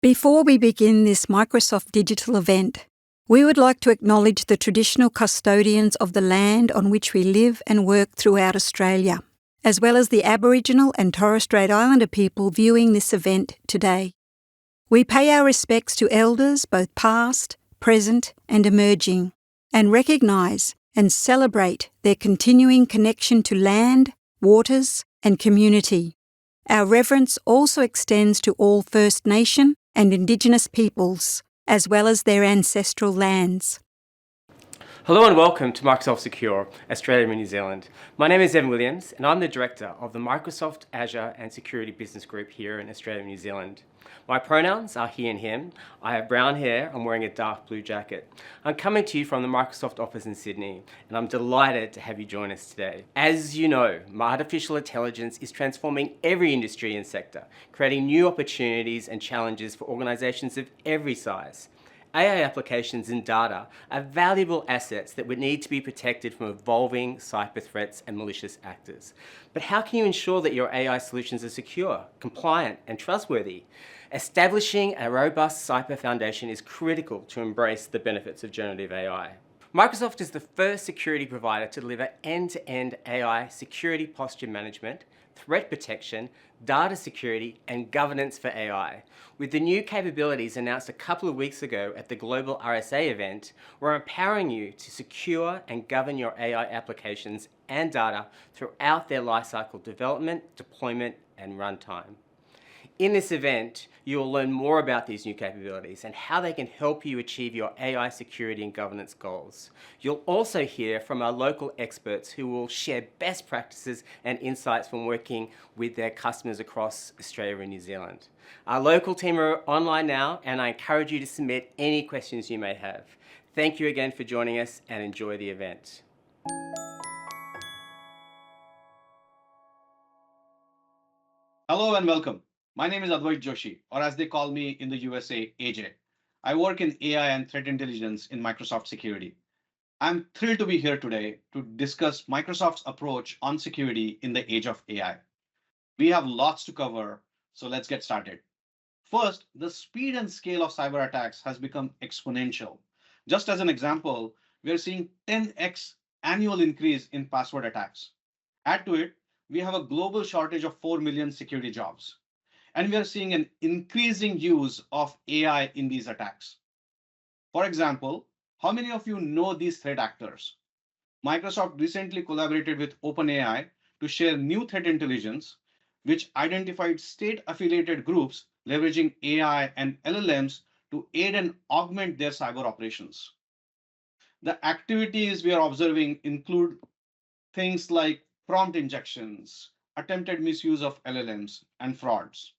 Before we begin this Microsoft digital event, we would like to acknowledge the traditional custodians of the land on which we live and work throughout Australia, as well as the Aboriginal and Torres Strait Islander people viewing this event today. We pay our respects to elders both past, present and emerging, and recognise and celebrate their continuing connection to land, waters and community. Our reverence also extends to all First Nation and Indigenous peoples, as well as their ancestral lands. Hello and welcome to Microsoft Secure Australia and New Zealand. My name is Evan Williams and I'm the Director of the Microsoft Azure and Security Business Group here in Australia and New Zealand. My pronouns are he and him. I have brown hair, I'm wearing a dark blue jacket. I'm coming to you from the Microsoft office in Sydney and I'm delighted to have you join us today. As you know, artificial intelligence is transforming every industry and sector, creating new opportunities and challenges for organisations of every size. AI applications and data are valuable assets that would need to be protected from evolving cyber threats and malicious actors. But how can you ensure that your AI solutions are secure, compliant and trustworthy? Establishing a robust cyber foundation is critical to embrace the benefits of generative AI. Microsoft is the first security provider to deliver end-to-end AI security posture management, threat protection, data security, and governance for AI. With the new capabilities announced a couple of weeks ago at the Global RSA event, we're empowering you to secure and govern your AI applications and data throughout their lifecycle development, deployment, and runtime. In this event, you will learn more about these new capabilities and how they can help you achieve your AI security and governance goals. You'll also hear from our local experts who will share best practices and insights from working with their customers across Australia and New Zealand. Our local team are online now and I encourage you to submit any questions you may have. Thank you again for joining us and enjoy the event. Hello and welcome. My name is Advait Joshi, or as they call me in the USA, AJ. I work in AI and threat intelligence in Microsoft Security. I'm thrilled to be here today to discuss Microsoft's approach on security in the age of AI. We have lots to cover, so let's get started. First, the speed and scale of cyber attacks has become exponential. Just as an example, we are seeing 10x annual increase in password attacks. Add to it, we have a global shortage of 4 million security jobs. And we are seeing an increasing use of AI in these attacks. For example, how many of you know these threat actors? Microsoft recently collaborated with OpenAI to share new threat intelligence, which identified state-affiliated groups leveraging AI and LLMs to aid and augment their cyber operations. The activities we are observing include things like prompt injections, attempted misuse of LLMs, and frauds.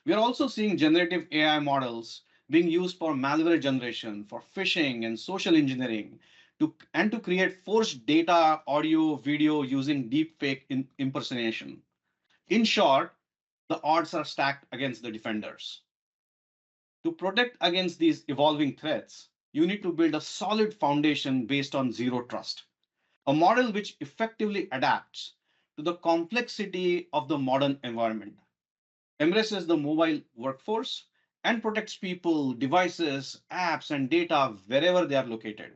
We are also seeing generative AI models being used for malware generation, for phishing and social engineering, to create forged data, audio, video using deepfake impersonation. In short, the odds are stacked against the defenders. To protect against these evolving threats, you need to build a solid foundation based on zero trust, a model which effectively adapts to the complexity of the modern environment, embraces the mobile workforce, and protects people, devices, apps, and data wherever they are located.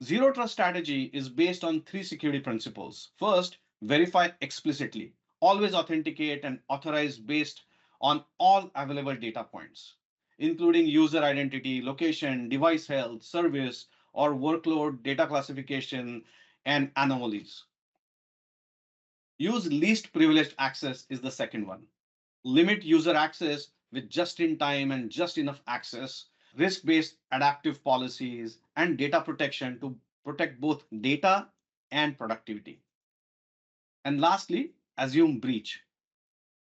Zero trust strategy is based on three security principles. First, verify explicitly. Always authenticate and authorize based on all available data points, including user identity, location, device health, service, or workload, data classification, and anomalies. Use least privileged access is the second one. Limit user access with just-in-time and just enough access, risk-based adaptive policies, and data protection to protect both data and productivity. And lastly, assume breach.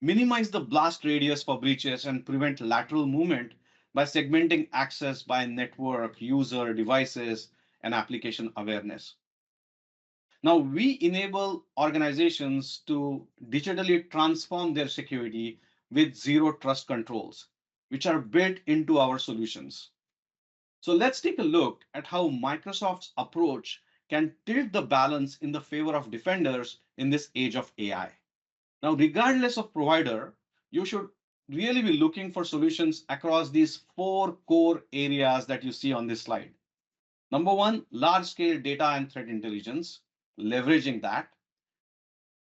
Minimize the blast radius for breaches and prevent lateral movement by segmenting access by network, user, devices, and application awareness. Now, we enable organizations to digitally transform their security with zero trust controls, which are built into our solutions. So let's take a look at how Microsoft's approach can tilt the balance in the favor of defenders in this age of AI. Now, regardless of provider, you should really be looking for solutions across these four core areas that you see on this slide. Number one, large scale data and threat intelligence, leveraging that.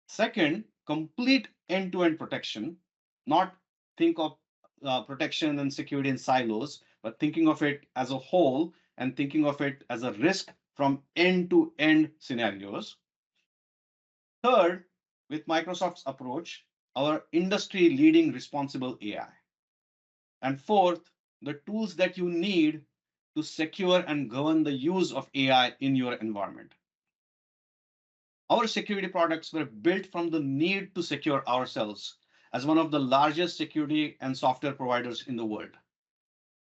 Second, complete end-to-end protection, not think of protection and security in silos, but thinking of it as a whole and thinking of it as a risk from end-to-end scenarios. Third, with Microsoft's approach, our industry-leading responsible AI. And fourth, the tools that you need to secure and govern the use of AI in your environment. Our security products were built from the need to secure ourselves as one of the largest security and software providers in the world.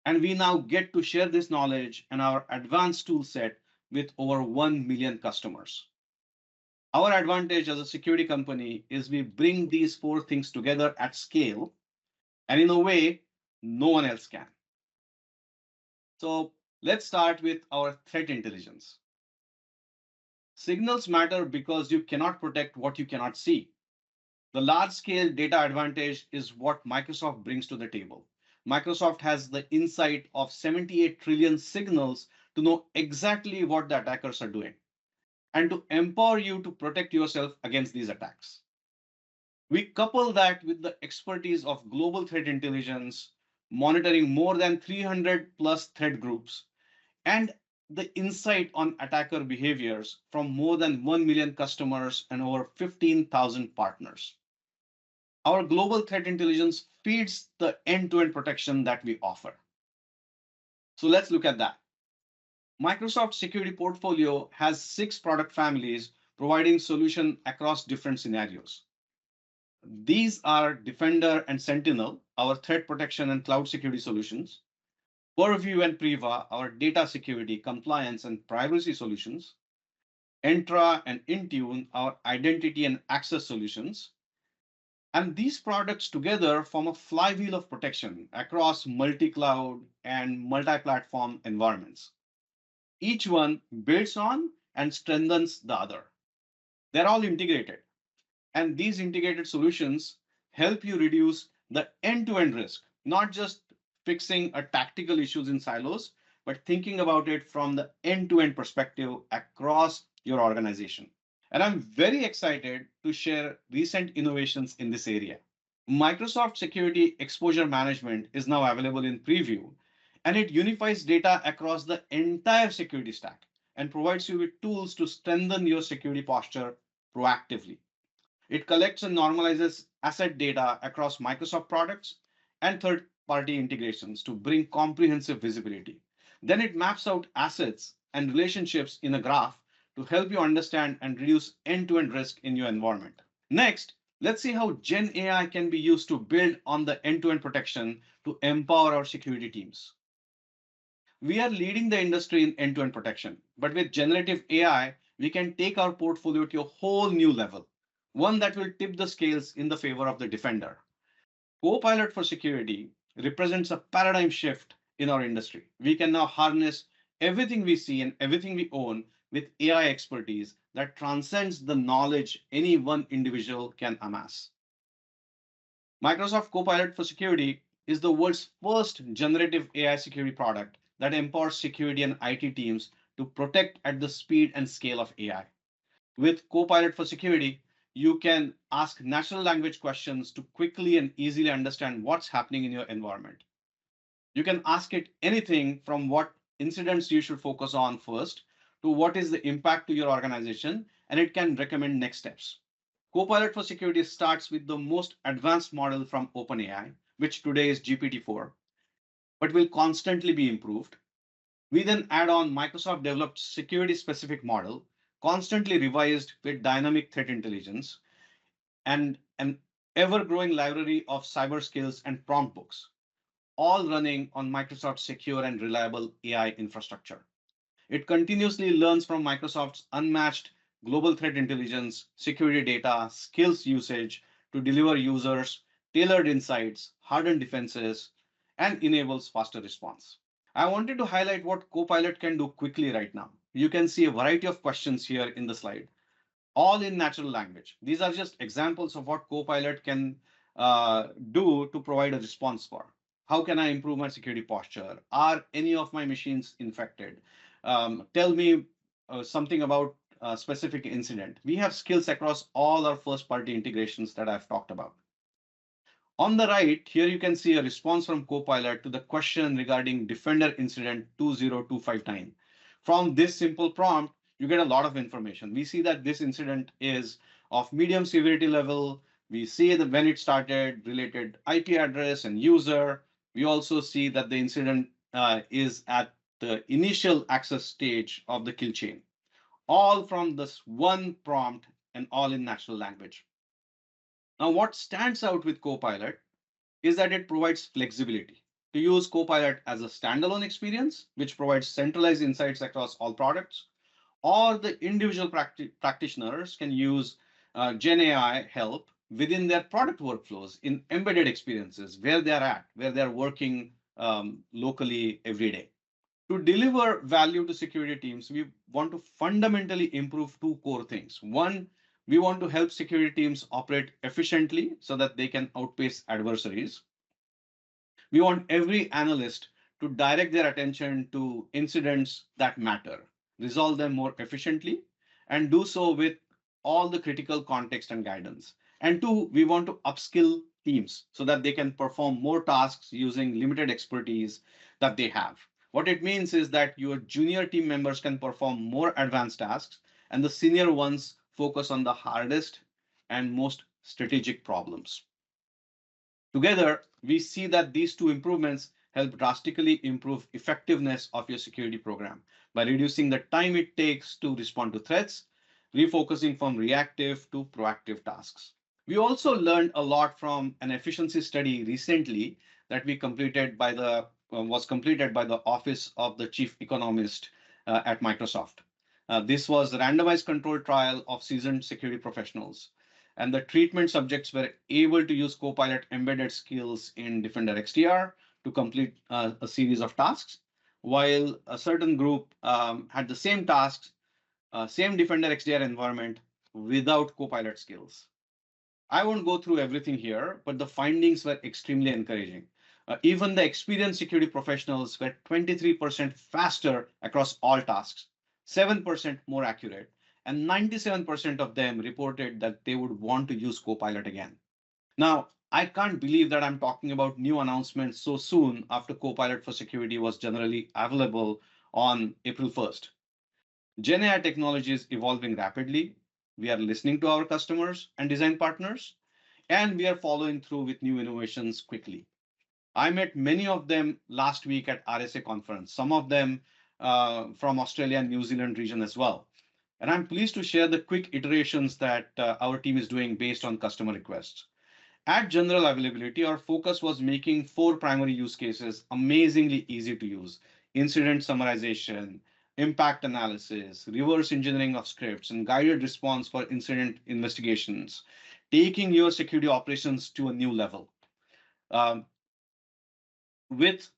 And we now get to share this knowledge and our advanced tool set with over 1 million customers. Our advantage as a security company is we bring these four things together at scale, and in a way, no one else can. So let's start with our threat intelligence. Signals matter because you cannot protect what you cannot see. The large-scale data advantage is what Microsoft brings to the table. Microsoft has the insight of 78 trillion signals to know exactly what the attackers are doing and to empower you to protect yourself against these attacks. We couple that with the expertise of global threat intelligence, monitoring more than 300 plus threat groups, and the insight on attacker behaviors from more than 1 million customers and over 15,000 partners. Our global threat intelligence feeds the end-to-end protection that we offer. So let's look at that. Microsoft security portfolio has 6 product families providing solution across different scenarios. These are Defender and Sentinel, our threat protection and cloud security solutions. Purview and Priva, our data security, compliance, and privacy solutions. Entra and Intune, our identity and access solutions. And these products together form a flywheel of protection across multi-cloud and multi-platform environments. Each one builds on and strengthens the other. They're all integrated. And these integrated solutions help you reduce the end-to-end risk, not just fixing a tactical issues in silos, but thinking about it from the end-to-end perspective across your organization. And I'm very excited to share recent innovations in this area. Microsoft Security Exposure Management is now available in preview, and it unifies data across the entire security stack and provides you with tools to strengthen your security posture proactively. It collects and normalizes asset data across Microsoft products and third-party integrations to bring comprehensive visibility. Then it maps out assets and relationships in a graph to help you understand and reduce end-to-end risk in your environment. Next, let's see how Gen AI can be used to build on the end-to-end protection to empower our security teams. We are leading the industry in end-to-end protection, but with generative AI, we can take our portfolio to a whole new level, one that will tip the scales in the favor of the defender. Copilot for Security represents a paradigm shift in our industry. We can now harness everything we see and everything we own with AI expertise that transcends the knowledge any one individual can amass. Microsoft Copilot for Security is the world's first generative AI security product that empowers security and IT teams to protect at the speed and scale of AI. With Copilot for Security, you can ask natural language questions to quickly and easily understand what's happening in your environment. You can ask it anything from what incidents you should focus on first to what is the impact to your organization, and it can recommend next steps. Copilot for Security starts with the most advanced model from OpenAI, which today is GPT-4, but will constantly be improved. We then add on Microsoft developed security specific model, constantly revised with dynamic threat intelligence, and an ever growing library of cyber skills and prompt books, all running on Microsoft's secure and reliable AI infrastructure. It continuously learns from Microsoft's unmatched global threat intelligence, security data, skills usage to deliver users tailored insights, hardened defenses, and enables faster response. I wanted to highlight what Copilot can do quickly right now. You can see a variety of questions here in the slide, all in natural language. These are just examples of what Copilot can do to provide a response for? How can I improve my security posture? Are any of my machines infected? Tell me something about a specific incident. We have skills across all our first party integrations that I've talked about. On the right, here you can see a response from Copilot to the question regarding Defender incident 20259. From this simple prompt, you get a lot of information. We see that this incident is of medium severity level. We see that when it started, related IP address and user. We also see that the incident is at the initial access stage of the kill chain, all from this one prompt and all in natural language. Now, what stands out with Copilot is that it provides flexibility to use Copilot as a standalone experience, which provides centralized insights across all products, or the individual practitioners can use Gen AI help within their product workflows in embedded experiences where they're at, where they're working locally every day. To deliver value to security teams, we want to fundamentally improve two core things. One, we want to help security teams operate efficiently so that they can outpace adversaries. We want every analyst to direct their attention to incidents that matter, resolve them more efficiently, and do so with all the critical context and guidance. And two, we want to upskill teams so that they can perform more tasks using limited expertise that they have. What it means is that your junior team members can perform more advanced tasks, and the senior ones focus on the hardest and most strategic problems. Together, we see that these two improvements help drastically improve effectiveness of your security program by reducing the time it takes to respond to threats, refocusing from reactive to proactive tasks. We also learned a lot from an efficiency study recently that we completed by the was completed by the Office of the Chief Economist at Microsoft. This was a randomized controlled trial of seasoned security professionals, and the treatment subjects were able to use Copilot embedded skills in Defender XDR to complete a series of tasks, while a certain group had the same tasks, same Defender XDR environment without Copilot skills. I won't go through everything here, but the findings were extremely encouraging. Even the experienced security professionals were 23% faster across all tasks, 7% more accurate, and 97% of them reported that they would want to use Copilot again. Now, I can't believe that I'm talking about new announcements so soon after Copilot for Security was generally available on April 1st. Gen AI technology is evolving rapidly. We are listening to our customers and design partners, and we are following through with new innovations quickly. I met many of them last week at RSA conference, some of them from Australia and New Zealand region as well. And I'm pleased to share the quick iterations that our team is doing based on customer requests. At general availability, our focus was making 4 primary use cases amazingly easy to use: incident summarization, impact analysis, reverse engineering of scripts, and guided response for incident investigations, taking your security operations to a new level. Um, with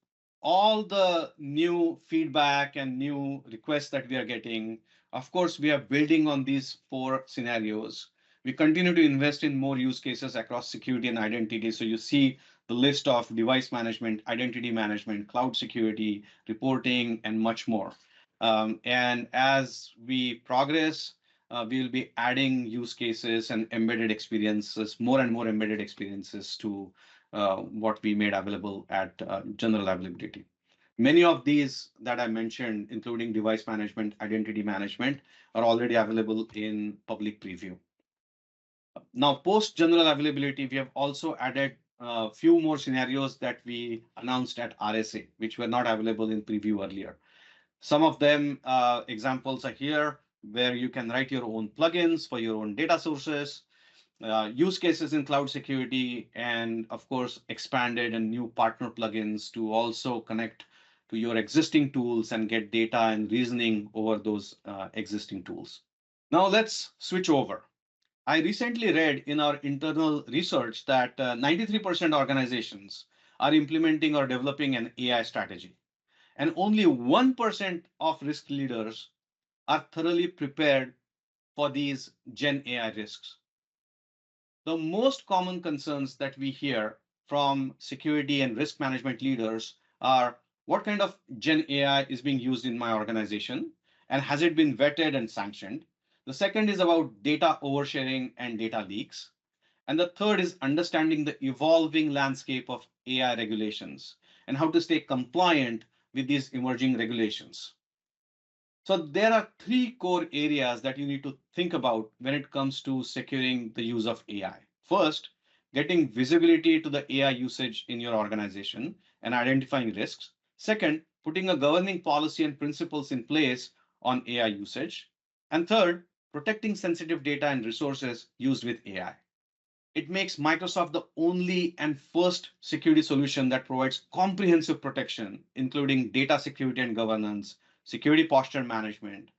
all the new feedback and new requests that we are getting, of course, we are building on these 4 scenarios. We continue to invest in more use cases across security and identity. So you see the list of device management, identity management, cloud security, reporting, and much more. And as we progress, we'll be adding use cases and embedded experiences, more and more embedded experiences to what we made available at general availability. Many of these that I mentioned, including device management, identity management, are already available in public preview. Now, post general availability, we have also added a few more scenarios that we announced at RSA, which were not available in preview earlier. Some of them examples are here, where you can write your own plugins for your own data sources, use cases in cloud security, and of course, expanded and new partner plugins to also connect to your existing tools and get data and reasoning over those existing tools. Now let's switch over. I recently read in our internal research that 93% organizations are implementing or developing an AI strategy, and only 1% of risk leaders are thoroughly prepared for these Gen AI risks. The most common concerns that we hear from security and risk management leaders are what kind of Gen AI is being used in my organization and has it been vetted and sanctioned? The second is about data oversharing and data leaks. And the third is understanding the evolving landscape of AI regulations and how to stay compliant with these emerging regulations. So there are three core areas that you need to think about when it comes to securing the use of AI. First, getting visibility to the AI usage in your organization and identifying risks. Second, putting a governing policy and principles in place on AI usage. And third, protecting sensitive data and resources used with AI. It makes Microsoft the only and first security solution that provides comprehensive protection, including data security and governance, security posture management,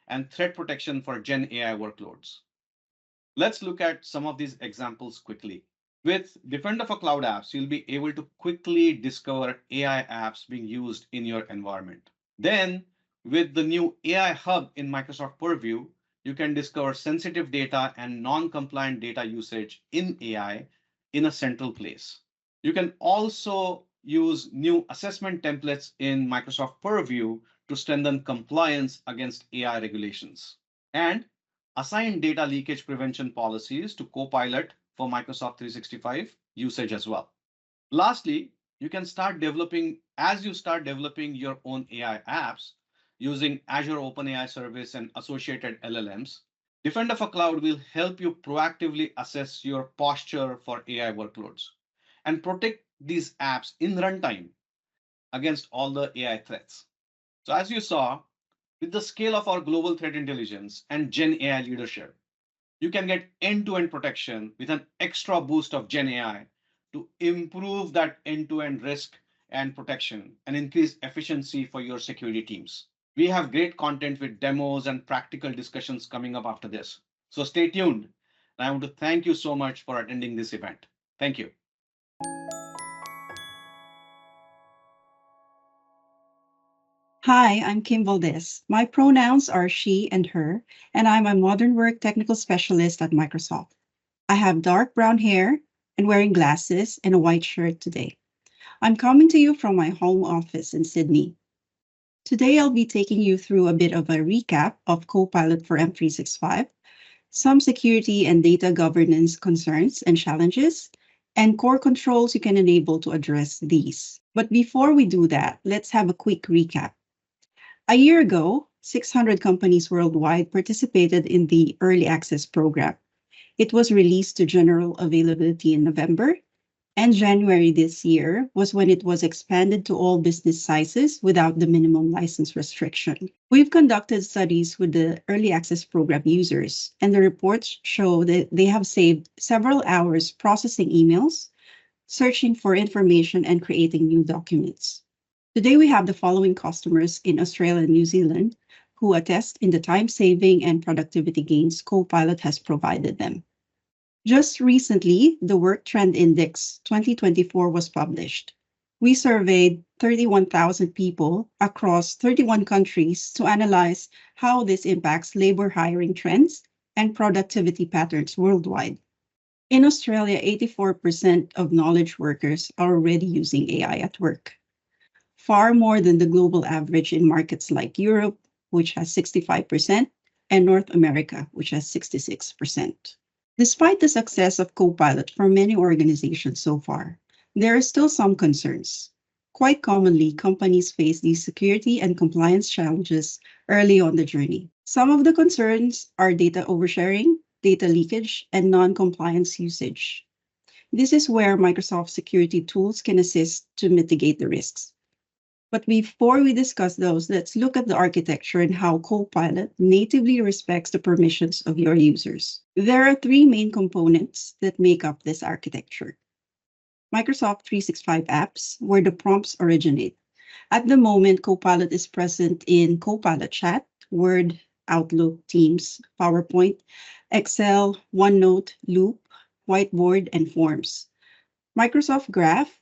and threat protection for Gen AI workloads. Let's look at some of these examples quickly. With Defender for Cloud Apps, you'll be able to quickly discover AI apps being used in your environment. Then, with the new AI Hub in Microsoft Purview, you can discover sensitive data and non-compliant data usage in AI in a central place. You can also use new assessment templates in Microsoft Purview to strengthen compliance against AI regulations. And assign data leakage prevention policies to Copilot for Microsoft 365 usage as well. Lastly, you can start developing, as you start developing your own AI apps using Azure OpenAI Service and associated LLMs, Defender for Cloud will help you proactively assess your posture for AI workloads and protect these apps in runtime against all the AI threats. So as you saw, with the scale of our global threat intelligence and Gen AI leadership, you can get end-to-end protection with an extra boost of Gen AI to improve that end-to-end risk and protection and increase efficiency for your security teams. We have great content with demos and practical discussions coming up after this. So stay tuned. And I want to thank you so much for attending this event. Thank you. Hi, I'm Kim Valdez. My pronouns are she and her, and I'm a modern work technical specialist at Microsoft. I have dark brown hair and wearing glasses and a white shirt today. I'm coming to you from my home office in Sydney. Today, I'll be taking you through a bit of a recap of Copilot for M365, some security and data governance concerns and challenges, and core controls you can enable to address these. But before we do that, let's have a quick recap. A year ago, 600 companies worldwide participated in the Early Access program. It was released to general availability in November, and January this year was when it was expanded to all business sizes without the minimum license restriction. We've conducted studies with the Early Access program users, and the reports show that they have saved several hours processing emails, searching for information, and creating new documents. Today, we have the following customers in Australia and New Zealand who attest in the time saving and productivity gains Copilot has provided them. Just recently, the Work Trend Index 2024 was published. We surveyed 31,000 people across 31 countries to analyze how this impacts labor hiring trends and productivity patterns worldwide. In Australia, 84% of knowledge workers are already using AI at work, far more than the global average in markets like Europe, which has 65%, and North America, which has 66%. Despite the success of Copilot for many organizations so far, there are still some concerns. Quite commonly, companies face these security and compliance challenges early on the journey. Some of the concerns are data oversharing, data leakage, and non-compliance usage. This is where Microsoft security tools can assist to mitigate the risks. But before we discuss those, let's look at the architecture and how Copilot natively respects the permissions of your users. There are three main components that make up this architecture. Microsoft 365 apps, where the prompts originate. At the moment, Copilot is present in Copilot Chat, Word, Outlook, Teams, PowerPoint, Excel, OneNote, Loop, Whiteboard, and Forms. Microsoft Graph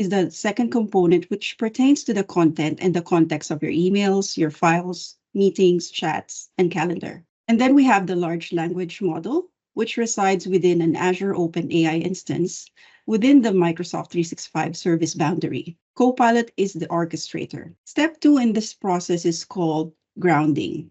is the second component, which pertains to the content and the context of your emails, your files, meetings, chats, and calendar. And then we have the large language model, which resides within an Azure OpenAI instance within the Microsoft 365 service boundary. Copilot is the orchestrator. Step 2 in this process is called grounding.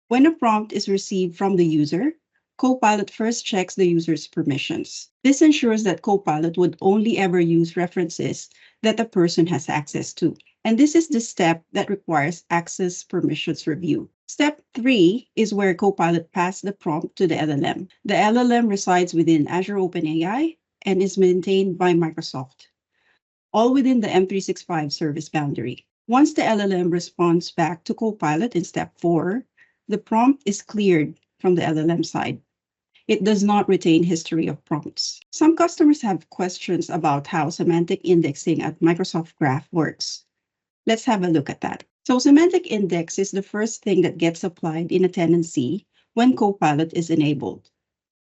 When a prompt is received from the user, Copilot first checks the user's permissions. This ensures that Copilot would only ever use references that the person has access to. And this is the step that requires access permissions review. Step 3 is where Copilot passes the prompt to the LLM. The LLM resides within Azure OpenAI and is maintained by Microsoft, all within the M365 service boundary. Once the LLM responds back to Copilot in step 4, the prompt is cleared from the LLM side. It does not retain history of prompts. Some customers have questions about how semantic indexing at Microsoft Graph works. Let's have a look at that. So semantic index is the first thing that gets applied in a tenancy when Copilot is enabled.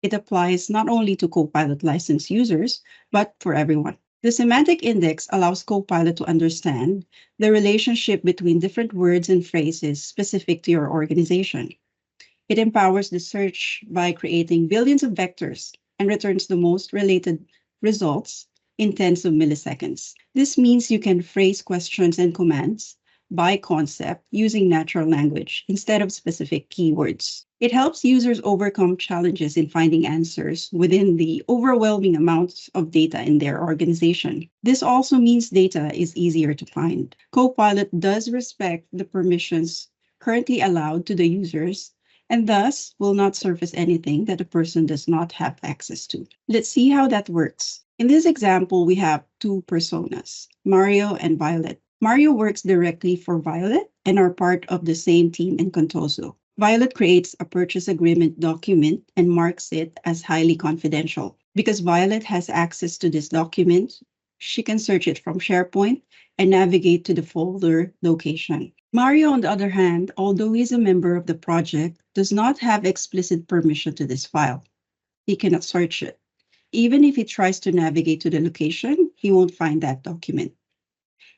It applies not only to Copilot licensed users, but for everyone. The semantic index allows Copilot to understand the relationship between different words and phrases specific to your organization. It empowers the search by creating billions of vectors and returns the most related results in tens of milliseconds. This means you can phrase questions and commands by concept using natural language instead of specific keywords. It helps users overcome challenges in finding answers within the overwhelming amounts of data in their organization. This also means data is easier to find. Copilot does respect the permissions currently allowed to the users and thus will not surface anything that a person does not have access to. Let's see how that works. In this example, we have two personas, Mario and Violet. Mario works directly for Violet and are part of the same team in Contoso. Violet creates a purchase agreement document and marks it as highly confidential. Because Violet has access to this document, she can search it from SharePoint and navigate to the folder location. Mario, on the other hand, although he's a member of the project, does not have explicit permission to this file. He cannot search it. Even if he tries to navigate to the location, he won't find that document.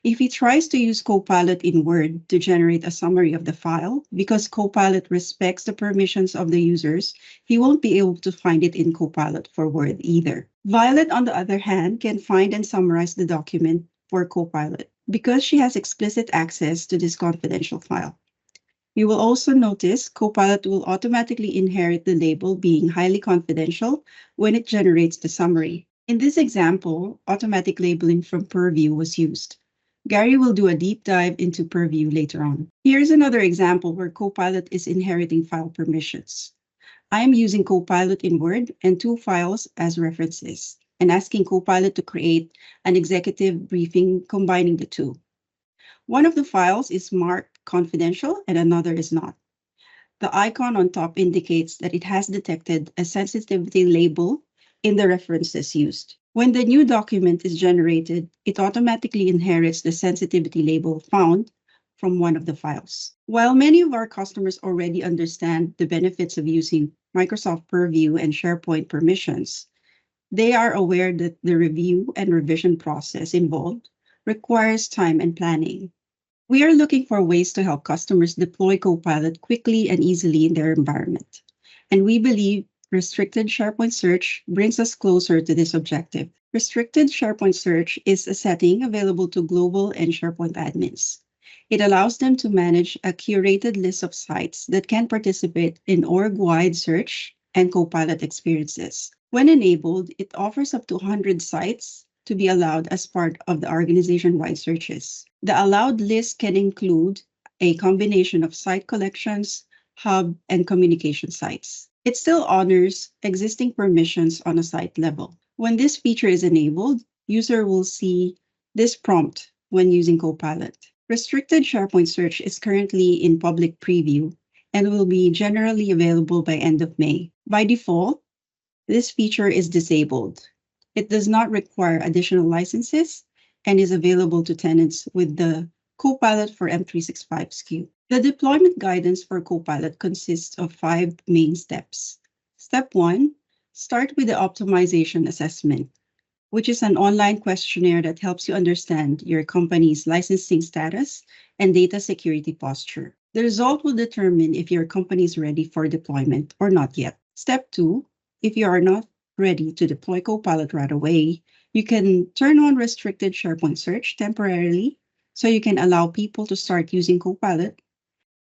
If he tries to use Copilot in Word to generate a summary of the file, because Copilot respects the permissions of the users, he won't be able to find it in Copilot for Word either. Violet, on the other hand, can find and summarize the document for Copilot because she has explicit access to this confidential file. You will also notice Copilot will automatically inherit the label being highly confidential when it generates the summary. In this example, automatic labeling from Purview was used. Gary will do a deep dive into Purview later on. Here's another example where Copilot is inheriting file permissions. I am using Copilot in Word and two files as references and asking Copilot to create an executive briefing combining the two. One of the files is marked confidential and another is not. The icon on top indicates that it has detected a sensitivity label in the references used. When the new document is generated, it automatically inherits the sensitivity label found from one of the files. While many of our customers already understand the benefits of using Microsoft Purview and SharePoint permissions, they are aware that the review and revision process involved requires time and planning. We are looking for ways to help customers deploy Copilot quickly and easily in their environment, and we believe Restricted SharePoint Search brings us closer to this objective. Restricted SharePoint Search is a setting available to global and SharePoint admins. It allows them to manage a curated list of sites that can participate in org-wide search and Copilot experiences. When enabled, it offers up to 100 sites to be allowed as part of the organization-wide searches. The allowed list can include a combination of site collections, hub, and communication sites. It still honors existing permissions on a site level. When this feature is enabled, user will see this prompt when using Copilot. Restricted SharePoint Search is currently in public preview and will be generally available by end of May. By default, this feature is disabled. It does not require additional licenses and is available to tenants with the Copilot for M365 SKU. The deployment guidance for Copilot consists of 5 main steps. Step 1, start with the optimization assessment, which is an online questionnaire that helps you understand your company's licensing status and data security posture. The result will determine if your company is ready for deployment or not yet. Step 2, If you are not ready to deploy Copilot right away, you can turn on restricted SharePoint search temporarily so you can allow people to start using Copilot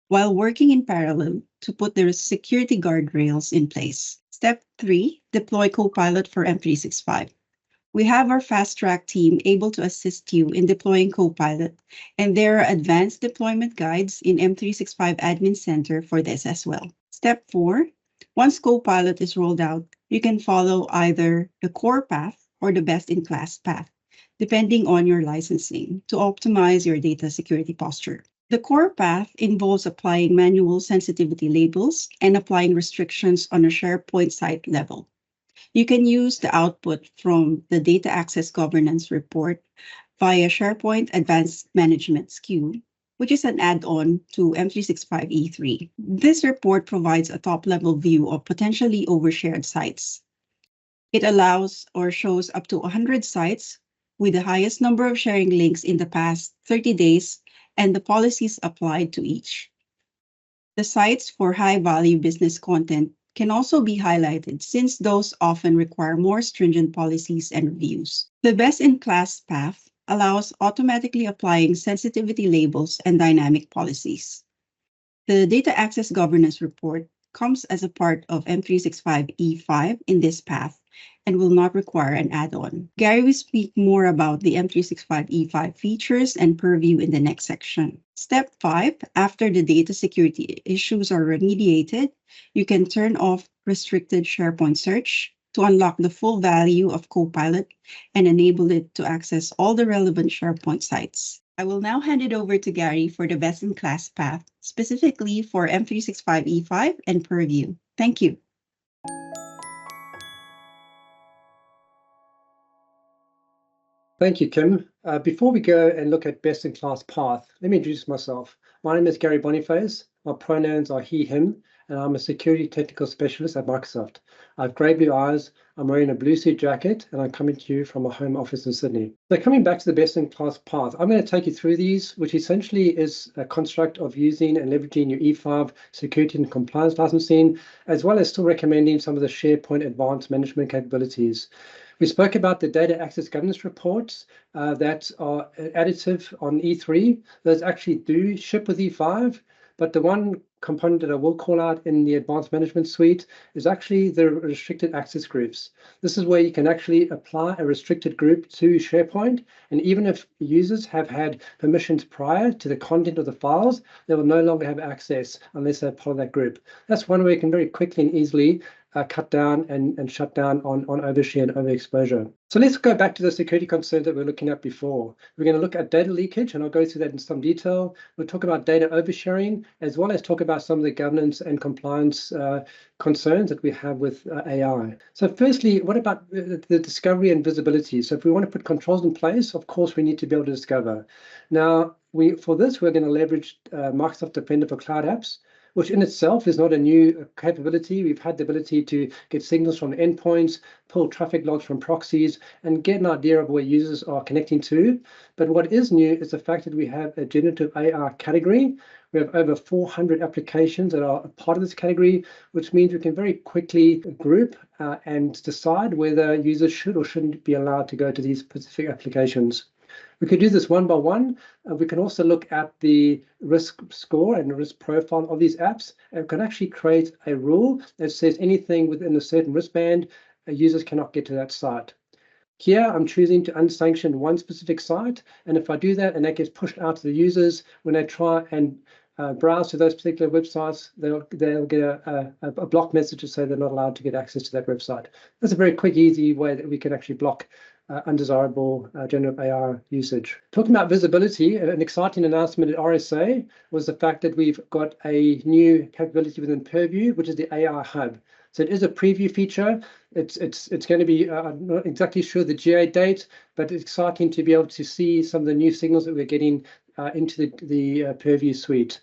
while working in parallel to put their security guardrails in place. Step 3, deploy Copilot for M365. We have our fast track team able to assist you in deploying Copilot, and there are advanced deployment guides in M365 Admin Center for this as well. Step 4, once Copilot is rolled out, you can follow either the core path or the best-in-class path, depending on your licensing, to optimize your data security posture. The core path involves applying manual sensitivity labels and applying restrictions on a SharePoint site level. You can use the output from the Data Access Governance report via SharePoint Advanced Management SKU, which is an add-on to M365 E3. This report provides a top-level view of potentially overshared sites. It allows or shows up to 100 sites with the highest number of sharing links in the past 30 days and the policies applied to each. The sites for high-value business content can also be highlighted since those often require more stringent policies and reviews. The best-in-class path allows automatically applying sensitivity labels and dynamic policies. The Data Access Governance report comes as a part of M365 E5 in this path and will not require an add-on. Gary will speak more about the M365 E5 features and purview in the next section. Step 5, after the data security issues are remediated, you can turn off restricted SharePoint search to unlock the full value of Copilot and enable it to access all the relevant SharePoint sites. I will now hand it over to Gary for the best-in-class path, specifically for M365 E5 and Purview. Thank you. Thank you, Kim. Before we go and look at best-in-class path, let me introduce myself. My name is Gary Boniface. My pronouns are he, him, and I'm a security technical specialist at Microsoft. I have grey blue eyes, I'm wearing a blue suit jacket, and I'm coming to you from a home office in Sydney. So coming back to the best-in-class path, I'm going to take you through these, which essentially is a construct of using and leveraging your E5 security and compliance licensing, as well as still recommending some of the SharePoint advanced management capabilities. We spoke about the data access governance reports that are additive on E3. Those actually do ship with E5, but the one component that I will call out in the advanced management suite is actually the restricted access groups. This is where you can actually apply a restricted group to SharePoint, and even if users have had permissions prior to the content of the files, they will no longer have access unless they're part of that group. That's one way you can very quickly and easily cut down and shut down on overshare and overexposure. So let's go back to the security concerns that we were looking at before. We're going to look at data leakage, and I'll go through that in some detail. We'll talk about data oversharing, as well as talk about some of the governance and compliance concerns that we have with AI. So firstly, what about the discovery and visibility? So if we want to put controls in place, of course, we need to be able to discover. Now, for this, we're going to leverage Microsoft Defender for Cloud Apps, which in itself is not a new capability. We've had the ability to get signals from endpoints, pull traffic logs from proxies, and get an idea of where users are connecting to. But what is new is the fact that we have a generative AI category. We have over 400 applications that are a part of this category, which means we can very quickly group and decide whether users should or shouldn't be allowed to go to these specific applications. We could do this one by one. We can also look at the risk score and risk profile of these apps, and we can actually create a rule that says anything within a certain risk band, users cannot get to that site. Here, I'm choosing to unsanction one specific site, and if I do that and that gets pushed out to the users, when they try and browse to those particular websites, they'll get a block message to say they're not allowed to get access to that website. That's a very quick, easy way that we can actually block undesirable generative AI usage. Talking about visibility, an exciting announcement at RSA was the fact that we've got a new capability within Purview, which is the AI Hub. So it is a preview feature. It's going to be, I'm not exactly sure the GA date, but it's exciting to be able to see some of the new signals that we're getting into the Purview suite.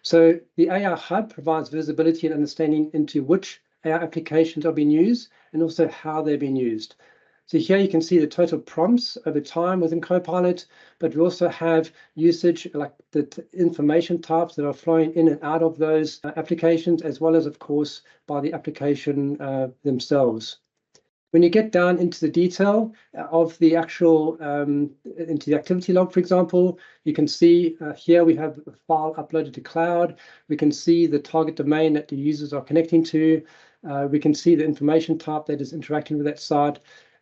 So the AI Hub provides visibility and understanding into which AI applications are being used and also how they're being used. So here you can see the total prompts over time within Copilot, but we also have usage like the information types that are flowing in and out of those applications, as well as, of course, by the application themselves. When you get down into the detail of the actual, into the activity log, for example, you can see here we have a file uploaded to cloud. We can see the target domain that the users are connecting to. We can see the information type that is interacting with that site.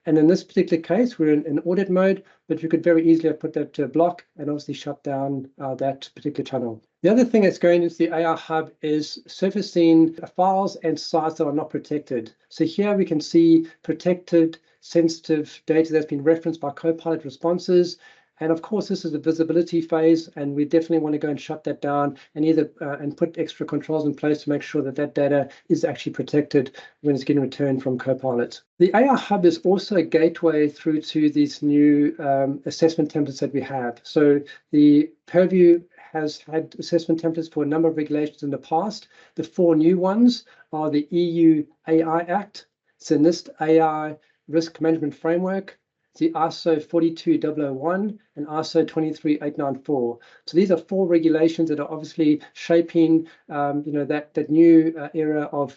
And in this particular case, we're in audit mode, but you could very easily have put that to a block and obviously shut down that particular channel. The other thing that's going into the AI Hub is surfacing files and sites that are not protected. So here we can see protected, sensitive data that's been referenced by Copilot responses. And of course, this is a visibility phase, and we definitely want to go and shut that down and either and put extra controls in place to make sure that that data is actually protected when it's getting returned from Copilot. The AI Hub is also a gateway through to these new assessment templates that we have. So the Purview has had assessment templates for a number of regulations in the past. The 4 new ones are the EU AI Act, it's the NIST AI Risk Management Framework, the ISO 42001 and ISO 23894. So these are 4 regulations that are obviously shaping, that new era of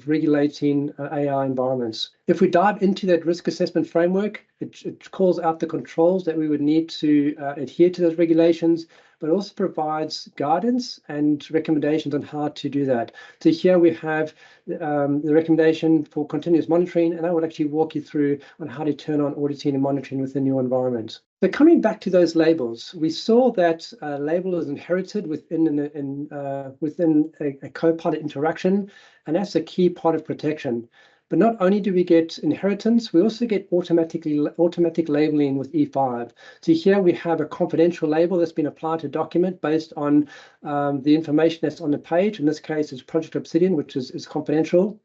regulating AI environments. If we dive into that risk assessment framework, it calls out the controls that we would need to adhere to those regulations, but also provides guidance and recommendations on how to do that. So here we have the recommendation for continuous monitoring, and I will actually walk you through on how to turn on auditing and monitoring within your environment. So coming back to those labels, we saw that a label is inherited within a Copilot interaction, and that's a key part of protection. But not only do we get inheritance, we also get automatic labeling with E5. So here we have a confidential label that's been applied to document based on the information that's on the page. In this case, it's Project Obsidian, which is confidential.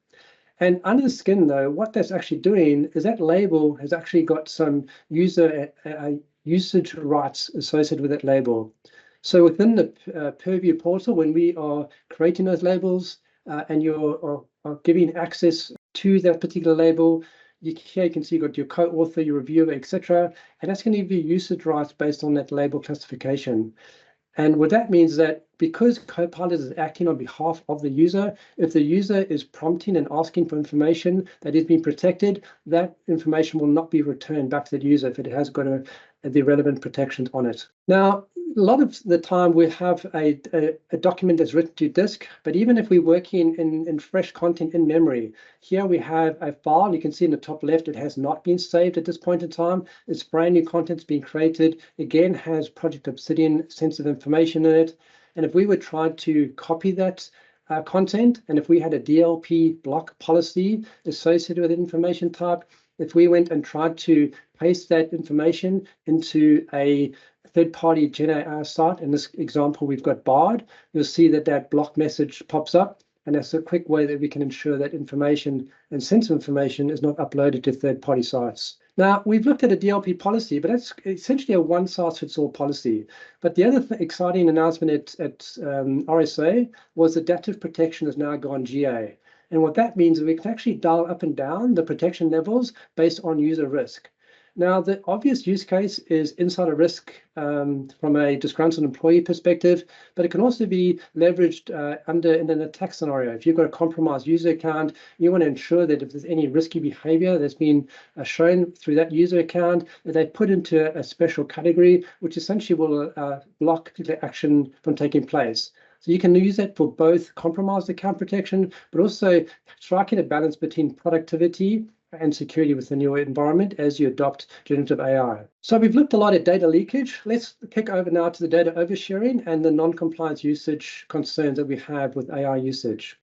And under the skin, though, what that's actually doing is that label has actually got some usage rights associated with that label. So within the Purview portal, when we are creating those labels and you are giving access to that particular label, here you can see you've got your co-author, your reviewer, etc. And that's going to give you usage rights based on that label classification. And what that means is that because Copilot is acting on behalf of the user, if the user is prompting and asking for information that is being protected, that information will not be returned back to the user if it has got the relevant protections on it. Now, a lot of the time we have a document that's written to disk, but even if we're working in fresh content in memory, here we have a file. You can see in the top left, it has not been saved at this point in time. It's brand new content's being created. Again, has Project Obsidian sensitive information in it. And if we were trying to copy that content, and if we had a DLP block policy associated with information type, if we went and tried to paste that information into a third-party Gen AI site, in this example, we've got Bard, you'll see that that block message pops up, and that's a quick way that we can ensure that information and sensitive information is not uploaded to third-party sites. Now, we've looked at a DLP policy, but that's essentially a one-size-fits-all policy. But the other exciting announcement at RSA was adaptive protection has now gone GA. And what that means is we can actually dial up and down the protection levels based on user risk. Now, the obvious use case is insider risk from a disgruntled employee perspective, but it can also be leveraged in an attack scenario. If you've got a compromised user account, you want to ensure that if there's any risky behavior that's been shown through that user account, that they put into a special category, which essentially will block the action from taking place. So you can use that for both compromised account protection, but also striking a balance between productivity and security within your environment as you adopt generative AI. So we've looked a lot at data leakage. Let's kick over now to the data oversharing and the non-compliance usage concerns that we have with AI usage.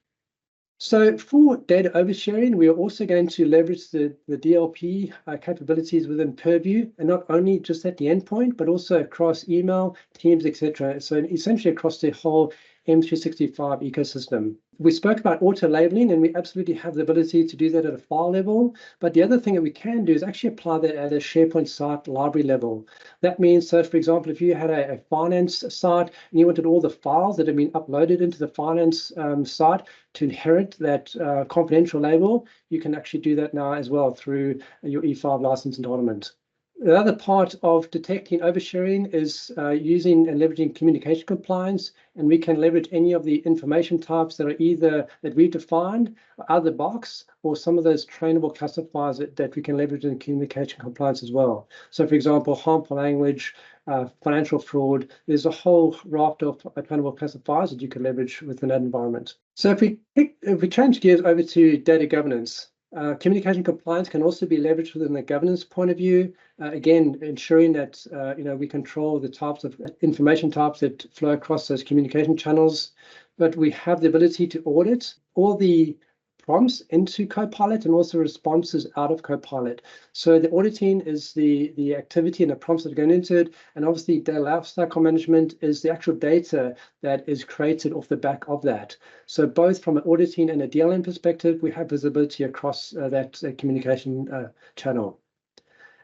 So for data oversharing, we are also going to leverage the DLP capabilities within Purview, and not only just at the endpoint, but also across email, Teams, etc. So essentially across the whole M365 ecosystem. We spoke about auto labeling, and we absolutely have the ability to do that at a file level. But the other thing that we can do is actually apply that at a SharePoint site library level. That means, so for example, if you had a finance site and you wanted all the files that have been uploaded into the finance site to inherit that confidential label, you can actually do that now as well through your E5 license entitlement. The other part of detecting oversharing is using and leveraging communication compliance, and we can leverage any of the information types that are either that we defined out of the box or some of those trainable classifiers that we can leverage in communication compliance as well. So for example, harmful language, financial fraud, there's a whole raft of trainable classifiers that you can leverage within that environment. So if we change gears over to data governance, communication compliance can also be leveraged within the governance point of view. Again, ensuring that we control the types of information types that flow across those communication channels. But we have the ability to audit all the prompts into Copilot and also responses out of Copilot. So the auditing is the activity and the prompts that are going into it, and obviously data lifecycle management is the actual data that is created off the back of that. So both from an auditing and a DLM perspective, we have visibility across that communication channel.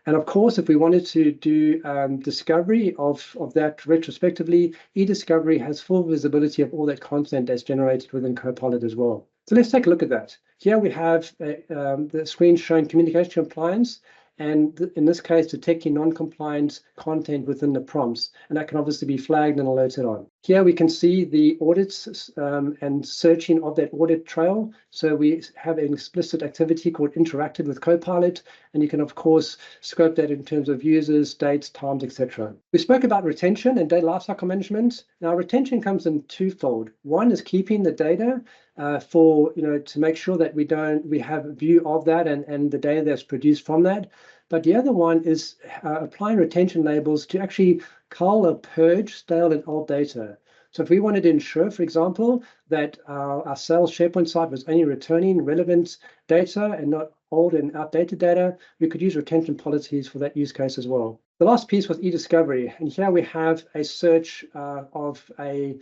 And of course, if we wanted to do discovery of that retrospectively, eDiscovery has full visibility of all that content that's generated within Copilot as well. So let's take a look at that. Here we have the screen showing communication compliance, and in this case, detecting non-compliant content within the prompts. And that can obviously be flagged and alerted on. Here we can see the audits and searching of that audit trail. So we have an explicit activity called Interacted with Copilot, and you can, of course, scope that in terms of users, dates, times, etc. We spoke about retention and data lifecycle management. Now, retention comes in twofold. One is keeping the data to make sure that we have a view of that and the data that's produced from that. But the other one is applying retention labels to actually cull or purge stale and old data. So if we wanted to ensure, for example, that our sales SharePoint site was only returning relevant data and not old and outdated data, we could use retention policies for that use case as well. The last piece was eDiscovery, and here we have a search of a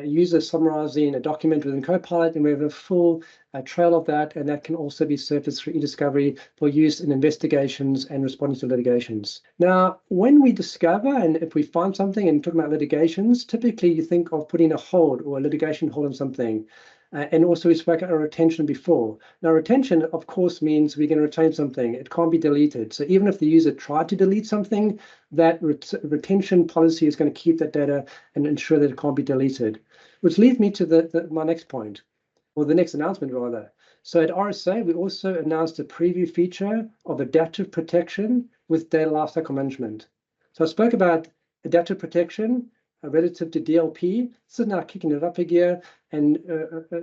user summarizing a document within Copilot, and we have a full trail of that, and that can also be surfaced through eDiscovery for use in investigations and responding to litigations. Now, when we discover and if we find something and talk about litigations, typically you think of putting a hold or a litigation hold on something. And also we spoke about retention before. Now, retention, of course, means we're going to retain something. It can't be deleted. So even if the user tried to delete something, that retention policy is going to keep that data and ensure that it can't be deleted. Which leads me to my next point, or the next announcement rather. So at RSA, we also announced a preview feature of adaptive protection with data lifecycle management. So I spoke about adaptive protection relative to DLP. This is now kicking it up a gear and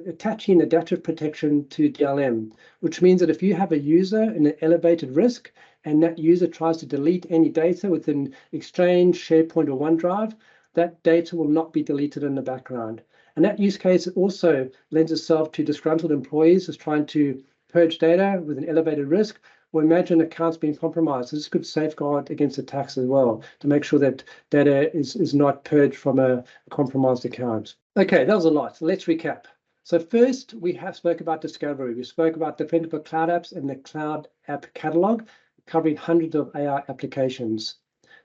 attaching adaptive protection to DLM, which means that if you have a user in an elevated risk and that user tries to delete any data within Exchange, SharePoint, or OneDrive, that data will not be deleted in the background. And that use case also lends itself to disgruntled employees who's trying to purge data with an elevated risk, or imagine accounts being compromised. So this could safeguard against attacks as well to make sure that data is not purged from a compromised account. Okay, that was a lot. So let's recap. So first, we have spoke about discovery. We spoke about Defender for Cloud Apps and the Cloud App Catalog, covering hundreds of AI applications.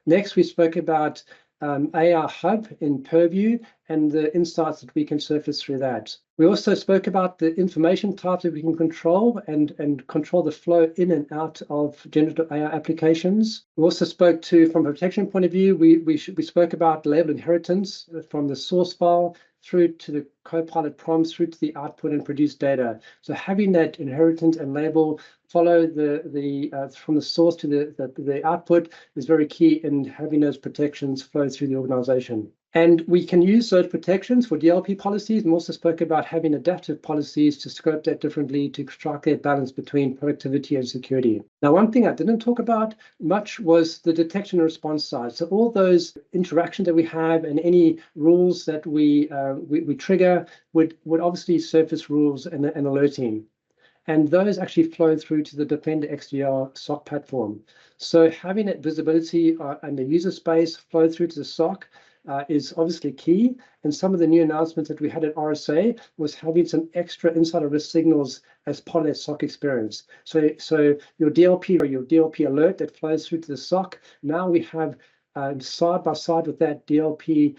Next, we spoke about AI Hub in Purview and the insights that we can surface through that. We also spoke about the information types that we can control and control the flow in and out of generative AI applications. We also spoke from a protection point of view, we spoke about label inheritance from the source file through to the Copilot prompts, through to the output and produced data. So having that inheritance and label follow from the source to the output is very key in having those protections flow through the organization. And we can use those protections for DLP policies, and also spoke about having adaptive policies to scope that differently to strike that balance between productivity and security. Now, one thing I didn't talk about much was the detection and response side. So all those interactions that we have and any rules that we trigger would obviously surface rules and alerting. And those actually flow through to the Defender XDR SOC platform. So having that visibility and the user space flow through to the SOC is obviously key. And some of the new announcements that we had at RSA was having some extra insider risk signals as part of that SOC experience. So your DLP or your DLP alert that flows through to the SOC, now we have side by side with that DLP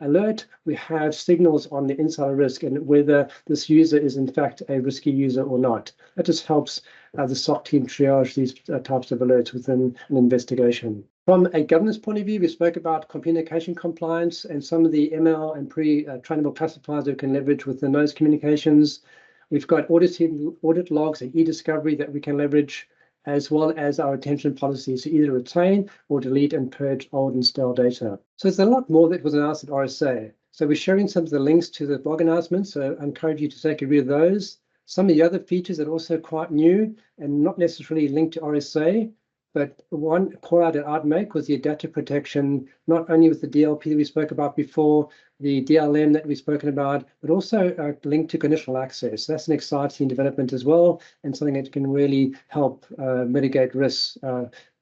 alert, we have signals on the insider risk and whether this user is in fact a risky user or not. That just helps the SOC team triage these types of alerts within an investigation. From a governance point of view, we spoke about communication compliance and some of the ML and pre-trainable classifiers that we can leverage within those communications. We've got audit logs and e-discovery that we can leverage, as well as our retention policies to either retain or delete and purge old and stale data. So there's a lot more that was announced at RSA. So we're sharing some of the links to the blog announcements, so I encourage you to take a read of those. Some of the other features that are also quite new and not necessarily linked to RSA, but one call out that I'd make was the adaptive protection, not only with the DLP that we spoke about before, the DLM that we've spoken about, but also linked to conditional access. That's an exciting development as well, and something that can really help mitigate risks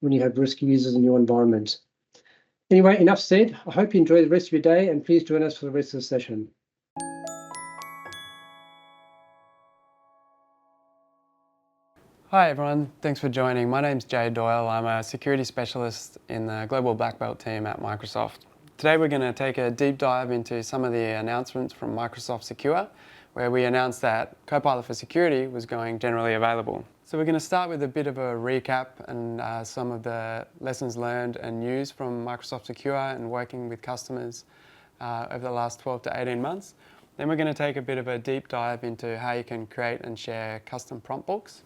when you have risky users in your environment. Anyway, enough said. I hope you enjoy the rest of your day, and please join us for the rest of the session. Hi everyone, thanks for joining. My name's Jay Doyle. I'm a security specialist in the Global Black Belt team at Microsoft. Today we're going to take a deep dive into some of the announcements from Microsoft Secure, where we announced that Copilot for Security was going generally available. So we're going to start with a bit of a recap and some of the lessons learned and news from Microsoft Secure and working with customers over the last 12 to 18 months. Then we're going to take a bit of a deep dive into how you can create and share custom prompt books.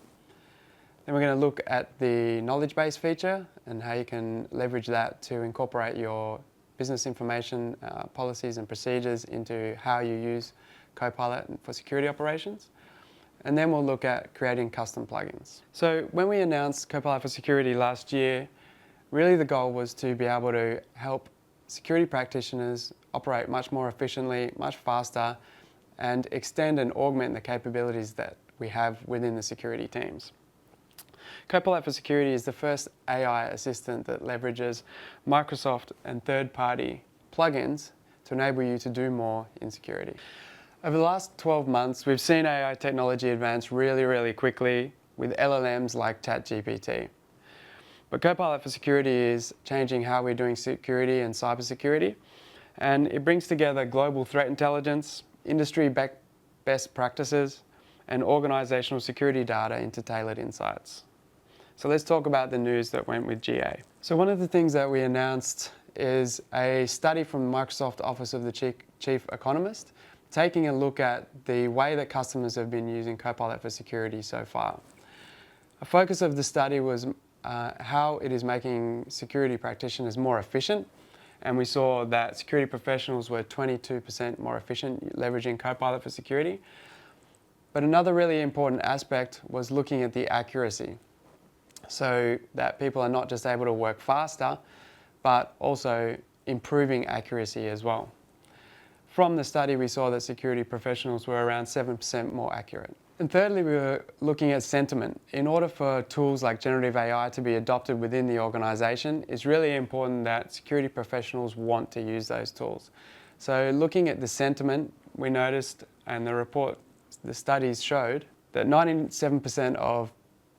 Then we're going to look at the knowledge base feature and how you can leverage that to incorporate your business information policies and procedures into how you use Copilot for security operations. And then we'll look at creating custom plugins. So when we announced Copilot for Security last year, really the goal was to be able to help security practitioners operate much more efficiently, much faster, and extend and augment the capabilities that we have within the security teams. Copilot for Security is the first AI assistant that leverages Microsoft and third-party plugins to enable you to do more in security. Over the last 12 months, we've seen AI technology advance really quickly with LLMs like ChatGPT. But Copilot for Security is changing how we're doing security and cybersecurity, and it brings together global threat intelligence, industry best practices, and organizational security data into tailored insights. So let's talk about the news that went with GA. So one of the things that we announced is a study from Microsoft Office of the Chief Economist, taking a look at the way that customers have been using Copilot for Security so far. A focus of the study was how it is making security practitioners more efficient, and we saw that security professionals were 22% more efficient leveraging Copilot for Security. But another really important aspect was looking at the accuracy, so that people are not just able to work faster, but also improving accuracy as well. From the study, we saw that security professionals were around 7% more accurate. And thirdly, we were looking at sentiment. In order for tools like generative AI to be adopted within the organization, it's really important that security professionals want to use those tools. So looking at the sentiment, we noticed, and the studies showed, that 97% of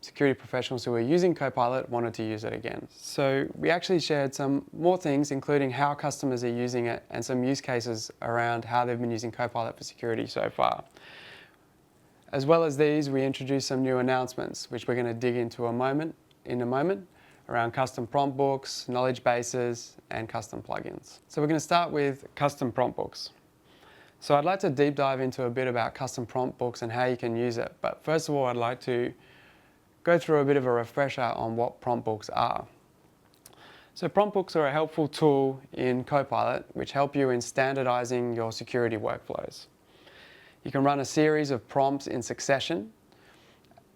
security professionals who were using Copilot wanted to use it again. So we actually shared some more things, including how customers are using it and some use cases around how they've been using Copilot for Security so far. As well as these, we introduced some new announcements, which we're going to dig into in a moment, around custom prompt books, knowledge bases, and custom plugins. So we're going to start with custom prompt books. So I'd like to deep dive into a bit about custom prompt books and how you can use it. But first of all, I'd like to go through a bit of a refresher on what prompt books are. So prompt books are a helpful tool in Copilot which help you in standardizing your security workflows. You can run a series of prompts in succession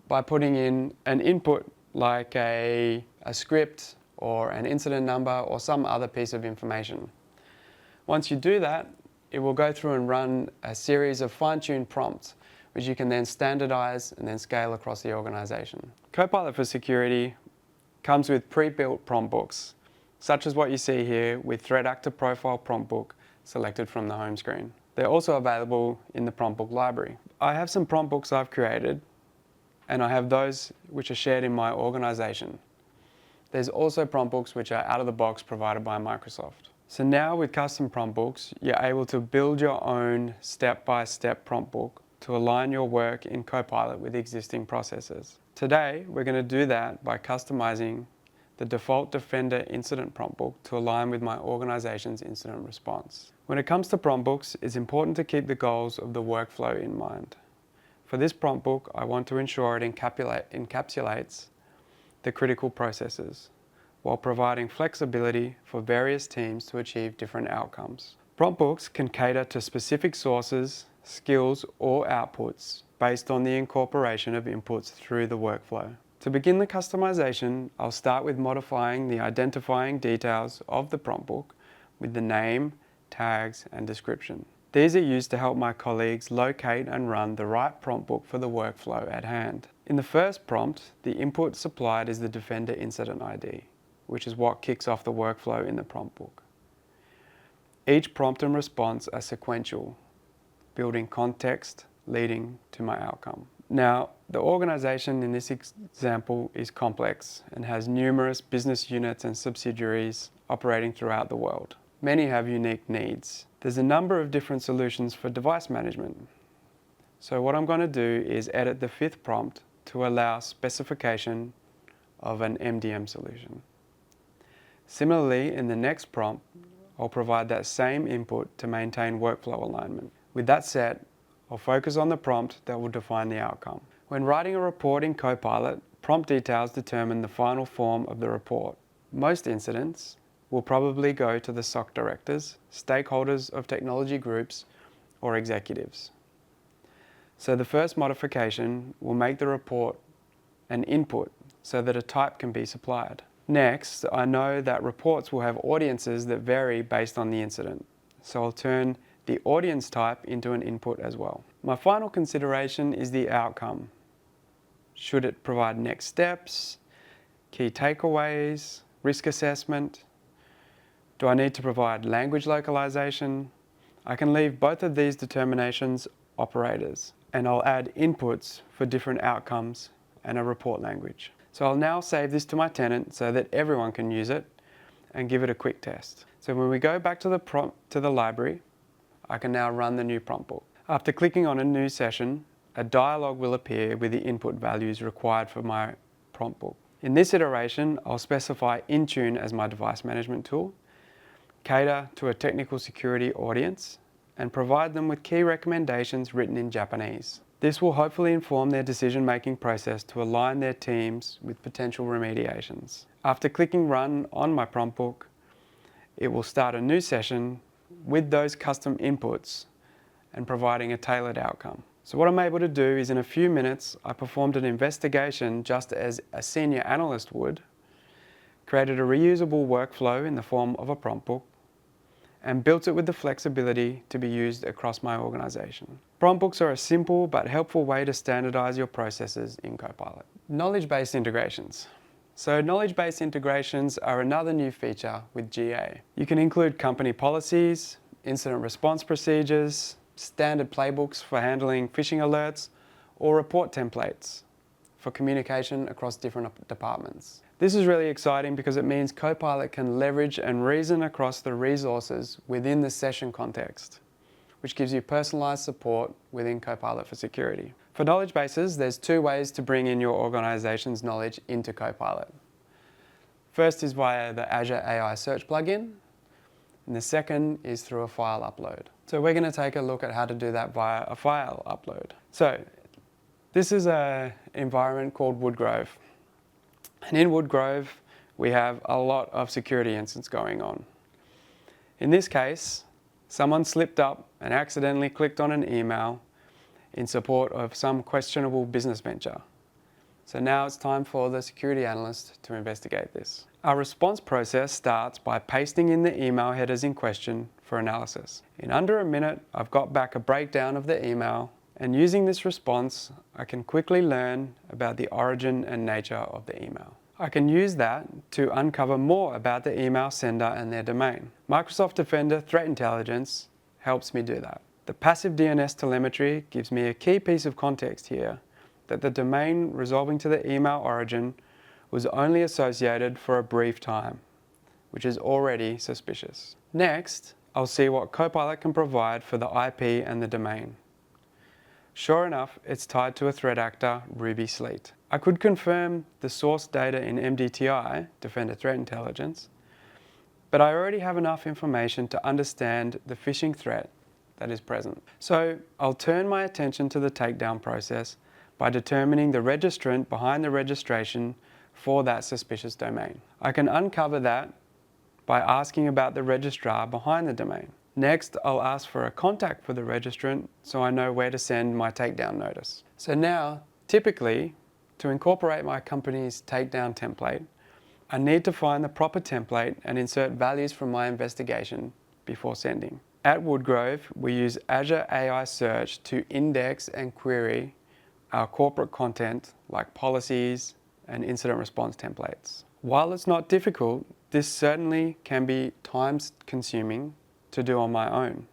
by putting in an input like a script or an incident number or some other piece of information. Once you do that, it will go through and run a series of fine-tuned prompts which you can then standardize and then scale across the organization. Copilot for Security comes with pre-built prompt books. such as what you see here with Threat Actor Profile Prompt Book selected from the home screen. They're also available in the prompt book library. I have some prompt books I've created, and I have those which are shared in my organization. There's also prompt books which are out of the box provided by Microsoft. So now with custom prompt books, you're able to build your own step-by-step prompt book to align your work in Copilot with existing processes. Today, we're going to do that by customizing the default Defender incident prompt book to align with my organization's incident response. When it comes to prompt books, it's important to keep the goals of the workflow in mind. For this prompt book, I want to ensure it encapsulates the critical processes, while providing flexibility for various teams to achieve different outcomes. Prompt books can cater to specific sources, skills, or outputs based on the incorporation of inputs through the workflow. To begin the customization, I'll start with modifying the identifying details of the prompt book with the name, tags, and description. These are used to help my colleagues locate and run the right prompt book for the workflow at hand. In the first prompt, the input supplied is the Defender Incident ID, which is what kicks off the workflow in the prompt book. Each prompt and response are sequential, building context leading to my outcome. Now, the organization in this example is complex and has numerous business units and subsidiaries operating throughout the world. Many have unique needs. There's a number of different solutions for device management. So what I'm going to do is edit the fifth prompt to allow specification of an MDM solution. Similarly, in the next prompt, I'll provide that same input to maintain workflow alignment. With that set, I'll focus on the prompt that will define the outcome. When writing a report in Copilot, prompt details determine the final form of the report. Most incidents will probably go to the SOC directors, stakeholders of technology groups, or executives. So the first modification will make the report an input so that a type can be supplied. Next, I know that reports will have audiences that vary based on the incident, so I'll turn the audience type into an input as well. My final consideration is the outcome. Should it provide next steps, key takeaways, risk assessment? Do I need to provide language localization? I can leave both of these determinations operators, and I'll add inputs for different outcomes and a report language. So I'll now save this to my tenant so that everyone can use it and give it a quick test. So when we go back to the library, I can now run the new prompt book. After clicking on a new session, a dialog will appear with the input values required for my prompt book. In this iteration, I'll specify Intune as my device management tool, cater to a technical security audience, and provide them with key recommendations written in Japanese. This will hopefully inform their decision-making process to align their teams with potential remediations. After clicking Run on my prompt book, it will start a new session with those custom inputs and providing a tailored outcome. So what I'm able to do is in a few minutes, I performed an investigation just as a senior analyst would, created a reusable workflow in the form of a prompt book, and built it with the flexibility to be used across my organization. Prompt books are a simple but helpful way to standardize your processes in Copilot. Knowledge-based integrations. So knowledge-based integrations are another new feature with GA. You can include company policies, incident response procedures, standard playbooks for handling phishing alerts, or report templates for communication across different departments. This is really exciting because it means Copilot can leverage and reason across the resources within the session context, which gives you personalized support within Copilot for security. For knowledge bases, there's two ways to bring in your organization's knowledge into Copilot. First is via the Azure AI Search plugin, and the second is through a file upload. So we're going to take a look at how to do that via a file upload. So this is an environment called Woodgrove. And in Woodgrove, we have a lot of security incidents going on. In this case, someone slipped up and accidentally clicked on an email in support of some questionable business venture. So now it's time for the security analyst to investigate this. Our response process starts by pasting in the email headers in question for analysis. In under a minute, I've got back a breakdown of the email, and using this response, I can quickly learn about the origin and nature of the email. I can use that to uncover more about the email sender and their domain. Microsoft Defender Threat Intelligence helps me do that. The passive DNS telemetry gives me a key piece of context here that the domain resolving to the email origin was only associated for a brief time, which is already suspicious. Next, I'll see what Copilot can provide for the IP and the domain. Sure enough, it's tied to a threat actor, Ruby Sleet. I could confirm the source data in MDTI, Defender Threat Intelligence, but I already have enough information to understand the phishing threat that is present. So I'll turn my attention to the takedown process by determining the registrant behind the registration for that suspicious domain. I can uncover that by asking about the registrar behind the domain. Next, I'll ask for a contact for the registrant so I know where to send my takedown notice. So now, typically, to incorporate my company's takedown template, I need to find the proper template and insert values from my investigation before sending. At Woodgrove, we use Azure AI Search to index and query our corporate content like policies and incident response templates. While it's not difficult, this certainly can be time-consuming to do on my own.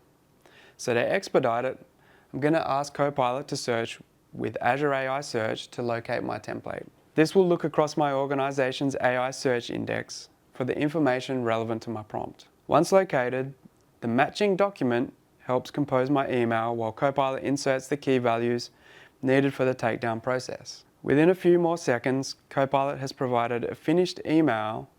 So to expedite it, I'm going to ask Copilot to search with Azure AI Search to locate my template. This will look across my organization's AI search index for the information relevant to my prompt. Once located, the matching document helps compose my email while Copilot inserts the key values needed for the takedown process. Within a few more seconds, Copilot has provided a finished email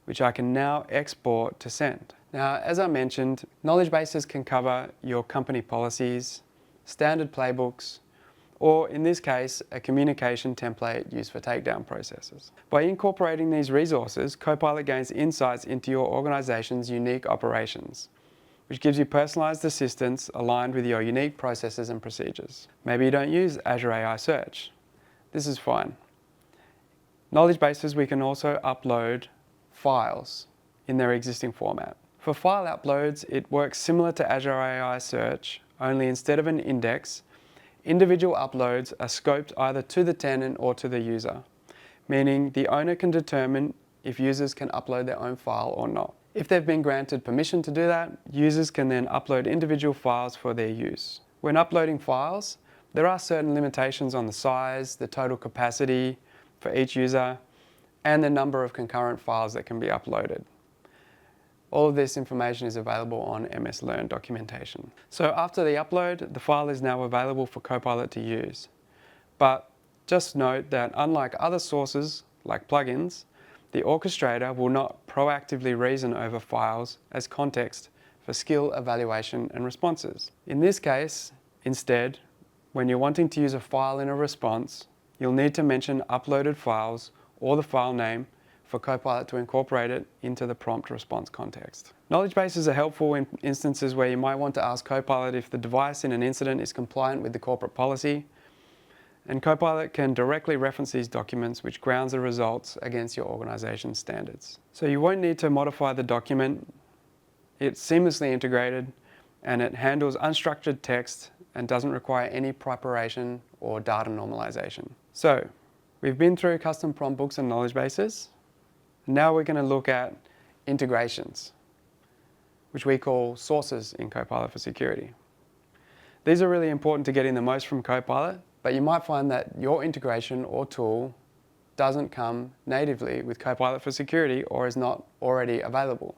which I can now export to send. Now, as I mentioned, knowledge bases can cover your company policies, standard playbooks, or in this case, a communication template used for takedown processes. By incorporating these resources, Copilot gains insights into your organization's unique operations, which gives you personalized assistance aligned with your unique processes and procedures. Maybe you don't use Azure AI Search. This is fine. Knowledge bases, we can also upload files in their existing format. For file uploads, it works similar to Azure AI Search, only instead of an index, individual uploads are scoped either to the tenant or to the user, meaning the owner can determine if users can upload their own file or not. If they've been granted permission to do that, users can then upload individual files for their use. When uploading files, there are certain limitations on the size, the total capacity for each user, and the number of concurrent files that can be uploaded. All of this information is available on MS Learn documentation. So after the upload, the file is now available for Copilot to use. But just note that unlike other sources, like plugins, the orchestrator will not proactively reason over files as context for skill evaluation and responses. In this case, instead, when you're wanting to use a file in a response, you'll need to mention uploaded files or the file name for Copilot to incorporate it into the prompt response context. Knowledge bases are helpful in instances where you might want to ask Copilot if the device in an incident is compliant with the corporate policy, and Copilot can directly reference these documents, which grounds the results against your organization's standards. So you won't need to modify the document. It's seamlessly integrated, and it handles unstructured text and doesn't require any preparation or data normalization. So we've been through custom prompt books and knowledge bases. Now we're going to look at integrations, which we call sources in Copilot for Security. These are really important to getting the most from Copilot, but you might find that your integration or tool doesn't come natively with Copilot for Security or is not already available.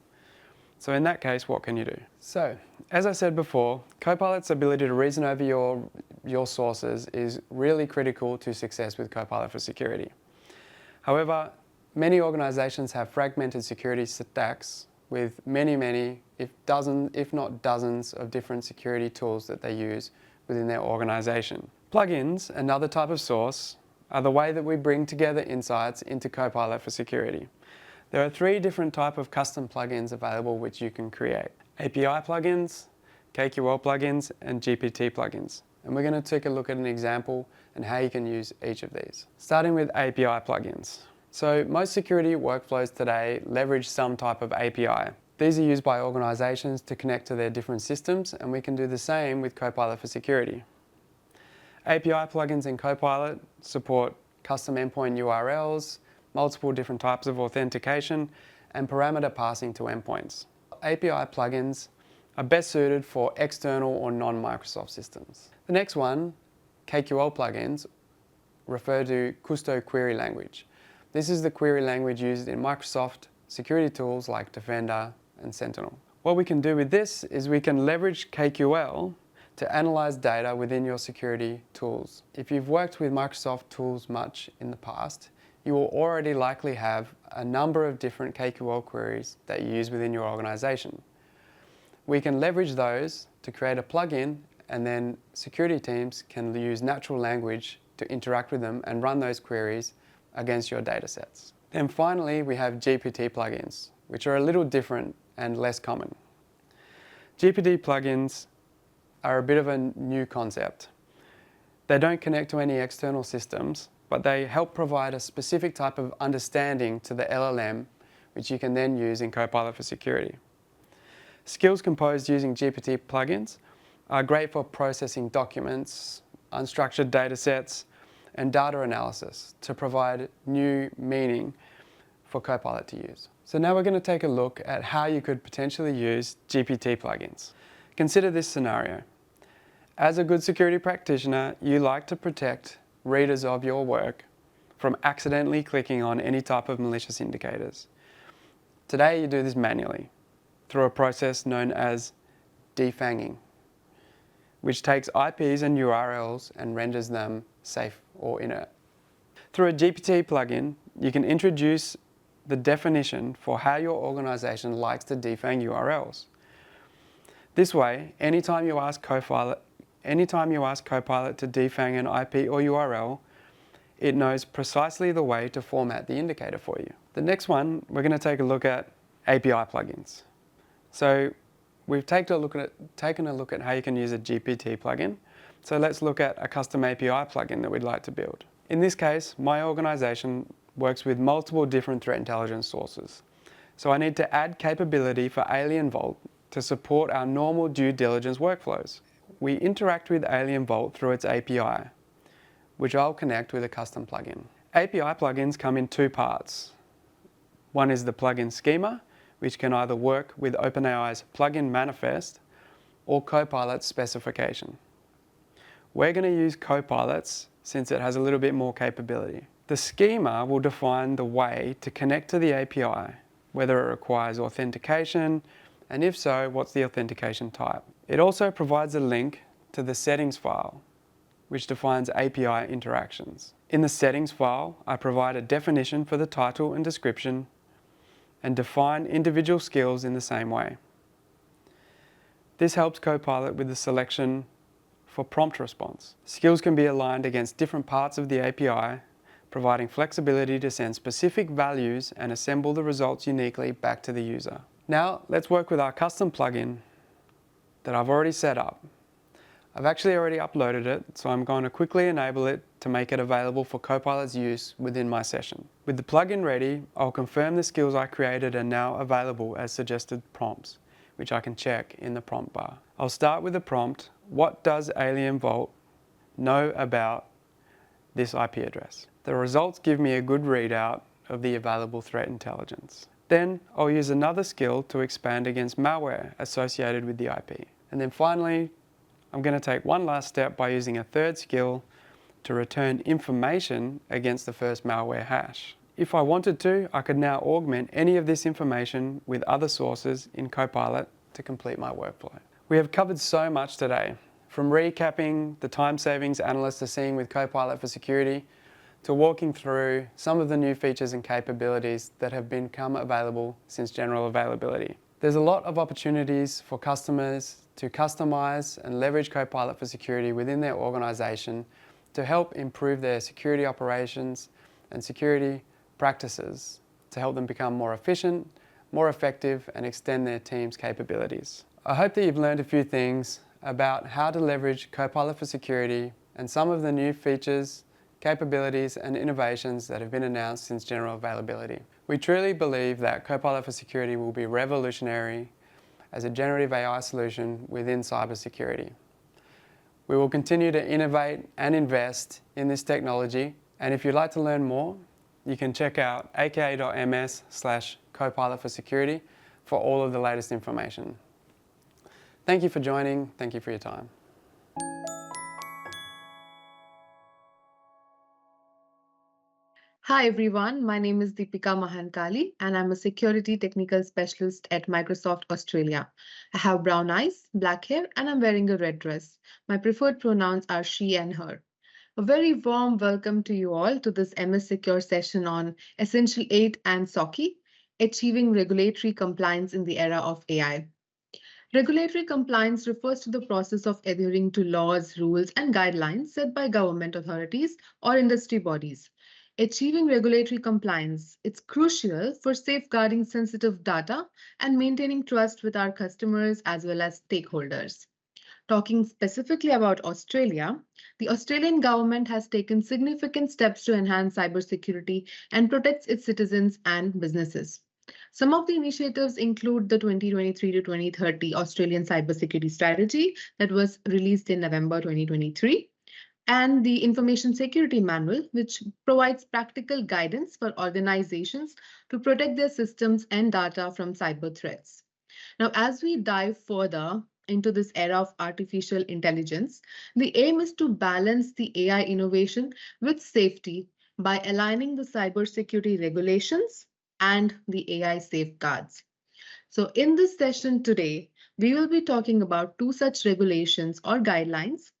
So in that case, what can you do? So, as I said before, Copilot's ability to reason over your sources is really critical to success with Copilot for Security. However, many organizations have fragmented security stacks with many, if not dozens of different security tools that they use within their organization. Plugins, another type of source, are the way that we bring together insights into Copilot for Security. There are 3 different types of custom plugins available which you can create: API plugins, KQL plugins, and GPT plugins. And we're going to take a look at an example and how you can use each of these. Starting with API plugins. So most security workflows today leverage some type of API. These are used by organizations to connect to their different systems, and we can do the same with Copilot for Security. API plugins in Copilot support custom endpoint URLs, multiple different types of authentication, and parameter passing to endpoints. API plugins are best suited for external or non-Microsoft systems. The next one, KQL plugins, refer to Custo query language. This is the query language used in Microsoft security tools like Defender and Sentinel. What we can do with this is we can leverage KQL to analyze data within your security tools. If you've worked with Microsoft tools much in the past, you will already likely have a number of different KQL queries that you use within your organization. We can leverage those to create a plugin, and then security teams can use natural language to interact with them and run those queries against your data sets. Then finally, we have GPT plugins, which are a little different and less common. GPT plugins are a bit of a new concept. They don't connect to any external systems, but they help provide a specific type of understanding to the LLM, which you can then use in Copilot for Security. Skills composed using GPT plugins are great for processing documents, unstructured data sets, and data analysis to provide new meaning for Copilot to use. So now we're going to take a look at how you could potentially use GPT plugins. Consider this scenario. As a good security practitioner, you like to protect readers of your work from accidentally clicking on any type of malicious indicators. Today you do this manually through a process known as defanging, which takes IPs and URLs and renders them safe or inert. Through a GPT plugin, you can introduce the definition for how your organization likes to defang URLs. This way, anytime you ask Copilot to defang an IP or URL, it knows precisely the way to format the indicator for you. The next one, we're going to take a look at API plugins. So we've taken a look at how you can use a GPT plugin. So let's look at a custom API plugin that we'd like to build. In this case, my organization works with multiple different threat intelligence sources. So I need to add capability for Alien Vault to support our normal due diligence workflows. We interact with Alien Vault through its API, which I'll connect with a custom plugin. API plugins come in two parts. One is the plugin schema, which can either work with OpenAI's plugin manifest or Copilot's specification. We're going to use Copilot's since it has a little bit more capability. The schema will define the way to connect to the API, whether it requires authentication, and if so, what's the authentication type. It also provides a link to the settings file, which defines API interactions. In the settings file, I provide a definition for the title and description and define individual skills in the same way. This helps Copilot with the selection for prompt response. Skills can be aligned against different parts of the API, providing flexibility to send specific values and assemble the results uniquely back to the user. Now, let's work with our custom plugin that I've already set up. I've actually already uploaded it, so I'm going to quickly enable it to make it available for Copilot's use within my session. With the plugin ready, I'll confirm the skills I created are now available as suggested prompts, which I can check in the prompt bar. I'll start with the prompt, what does Alien Vault know about this IP address? The results give me a good readout of the available threat intelligence. Then I'll use another skill to expand against malware associated with the IP. And then finally, I'm going to take one last step by using a third skill to return information against the first malware hash. If I wanted to, I could now augment any of this information with other sources in Copilot to complete my workflow. We have covered so much today, from recapping the time savings analysts are seeing with Copilot for Security, to walking through some of the new features and capabilities that have become available since general availability. There's a lot of opportunities for customers to customize and leverage Copilot for Security within their organization to help improve their security operations and security practices to help them become more efficient, more effective, and extend their team's capabilities. I hope that you've learned a few things about how to leverage Copilot for Security and some of the new features, capabilities, and innovations that have been announced since general availability. We truly believe that Copilot for Security will be revolutionary as a generative AI solution within cybersecurity. We will continue to innovate and invest in this technology, and if you'd like to learn more, You can check out aka.ms/copilot for security for all of the latest information. Thank you for joining. Thank you for your time. Hi everyone, my name is Deepika Mahankali and I'm a security technical specialist at Microsoft Australia. I have brown eyes, black hair, and I'm wearing a red dress. My preferred pronouns are she and her. A very warm welcome to you all to this MS Secure session on Essential 8 and SOCI, Achieving Regulatory Compliance in the Era of AI. Regulatory compliance refers to the process of adhering to laws, rules, and guidelines set by government authorities or industry bodies. Achieving regulatory compliance, it's crucial for safeguarding sensitive data and maintaining trust with our customers as well as stakeholders. Talking specifically about Australia, the Australian government has taken significant steps to enhance cybersecurity and protects its citizens and businesses. Some of the initiatives include the 2023 to 2030 Australian Cybersecurity Strategy that was released in November 2023, and the Information Security Manual, which provides practical guidance for organizations to protect their systems and data from cyber threats. Now, as we dive further into this era of artificial intelligence, the aim is to balance the AI innovation with safety by aligning the cybersecurity regulations and the AI safeguards. So in this session today, we will be talking about two such regulations or guidelines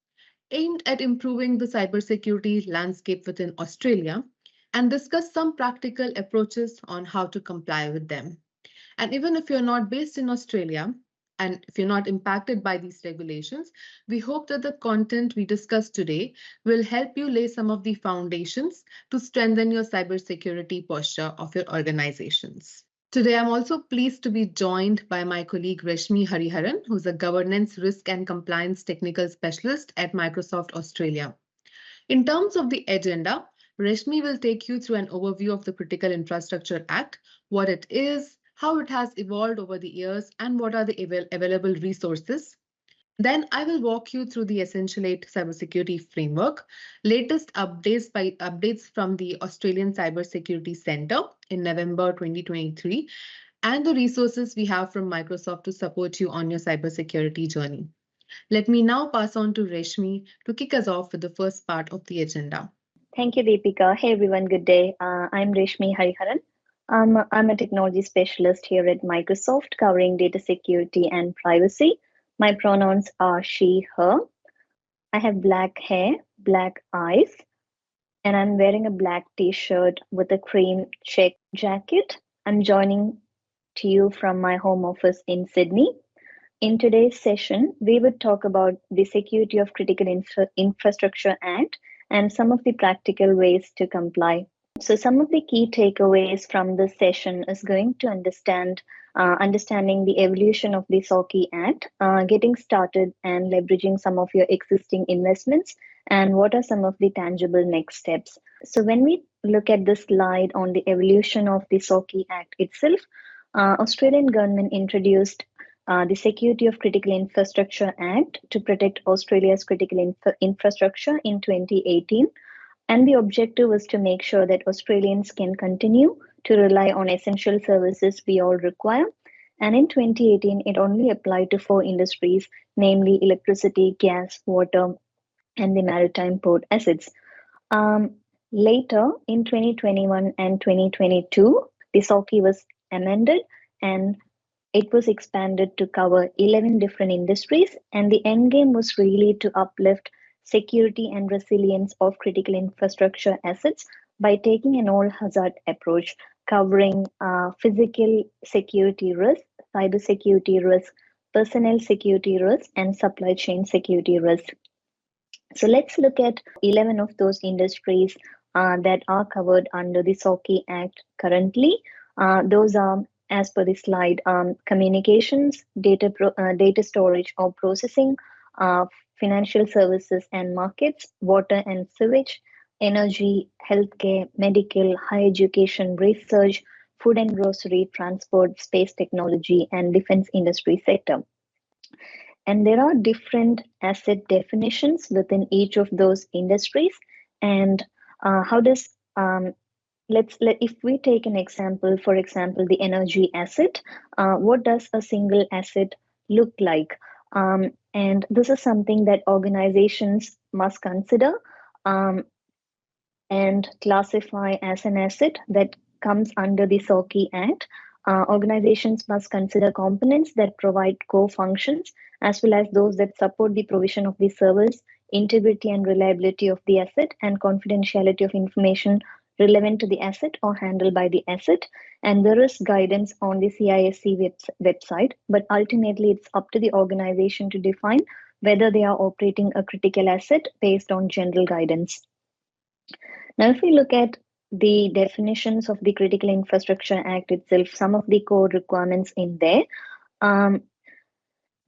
aimed at improving the cybersecurity landscape within Australia and discuss some practical approaches on how to comply with them. And even if you're not based in Australia, and if you're not impacted by these regulations, we hope that the content we discuss today will help you lay some of the foundations to strengthen your cybersecurity posture of your organizations. Today, I'm also pleased to be joined by my colleague Reshmi Hariharan, who's a governance, risk, and compliance technical specialist at Microsoft Australia. In terms of the agenda, Reshmi will take you through an overview of the Critical Infrastructure Act, what it is, how it has evolved over the years, and what are the available resources. Then I will walk you through the Essential 8 cybersecurity framework, latest updates from the Australian Cybersecurity Centre in November 2023, and the resources we have from Microsoft to support you on your cybersecurity journey. Let me now pass on to Reshmi to kick us off with the first part of the agenda. Thank you, Deepika. Hey, everyone. Good day. I'm Reshmi Hariharan. I'm a technology specialist here at Microsoft covering data security and privacy. My pronouns are she, her. I have black hair, black eyes, and I'm wearing a black t-shirt with a cream check jacket. I'm joining to you from my home office in Sydney. In today's session, we would talk about the Security of Critical Infrastructure Act and some of the practical ways to comply. So some of the key takeaways from this session is going to understanding the evolution of the SOCI Act, getting started and leveraging some of your existing investments, and what are some of the tangible next steps. So when we look at this slide on the evolution of the SOCI Act itself, Australian government introduced the Security of Critical Infrastructure Act to protect Australia's critical infrastructure in 2018. And the objective was to make sure that Australians can continue to rely on essential services we all require. And in 2018, it only applied to 4 industries, namely electricity, gas, water, and the maritime port assets. Later, in 2021 and 2022, the SOCI was amended and it was expanded to cover 11 different industries. And the end game was really to uplift security and resilience of critical infrastructure assets by taking an all-hazard approach, covering physical security risk, cyber security risk, personnel security risk, and supply chain security risk. So let's look at 11 of those industries that are covered under the SOCI Act currently. Those are, as per the slide, communications, data storage or processing, financial services and markets, water and sewage, energy, healthcare, medical, higher education, research, food and grocery, transport, space technology, and defense industry sector. And there are different asset definitions within each of those industries. And how does if we take an example, for example, the energy asset, what does a single asset look like? And this is something that organizations must consider um, and classify as an asset that comes under the SOCI Act. Organizations must consider components that provide core functions as well as those that support the provision of the service, integrity and reliability of the asset, and confidentiality of information relevant to the asset or handled by the asset. And there is guidance on the CISC website, but ultimately it's up to the organization to define whether they are operating a critical asset based on general guidance. Now, if we look at the definitions of the Critical Infrastructure Act itself, some of the core requirements in there,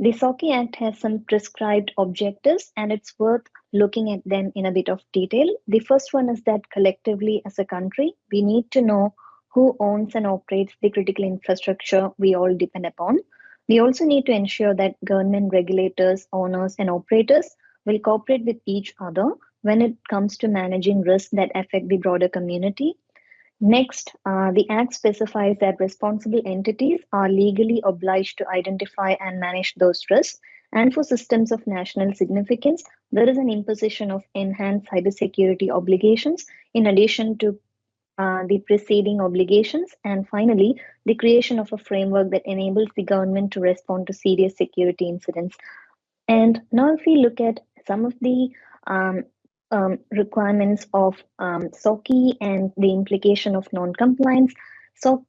the SOCI Act has some prescribed objectives, and it's worth looking at them in a bit of detail. The first one is that collectively as a country, we need to know who owns and operates the critical infrastructure we all depend upon. We also need to ensure that government regulators, owners, and operators will cooperate with each other when it comes to managing risks that affect the broader community. Next, the Act specifies that responsible entities are legally obliged to identify and manage those risks. And for systems of national significance, there is an imposition of enhanced cybersecurity obligations in addition to the preceding obligations. And finally, the creation of a framework that enables the government to respond to serious security incidents. And now, if we look at some of the requirements of SOCI and the implication of non-compliance, so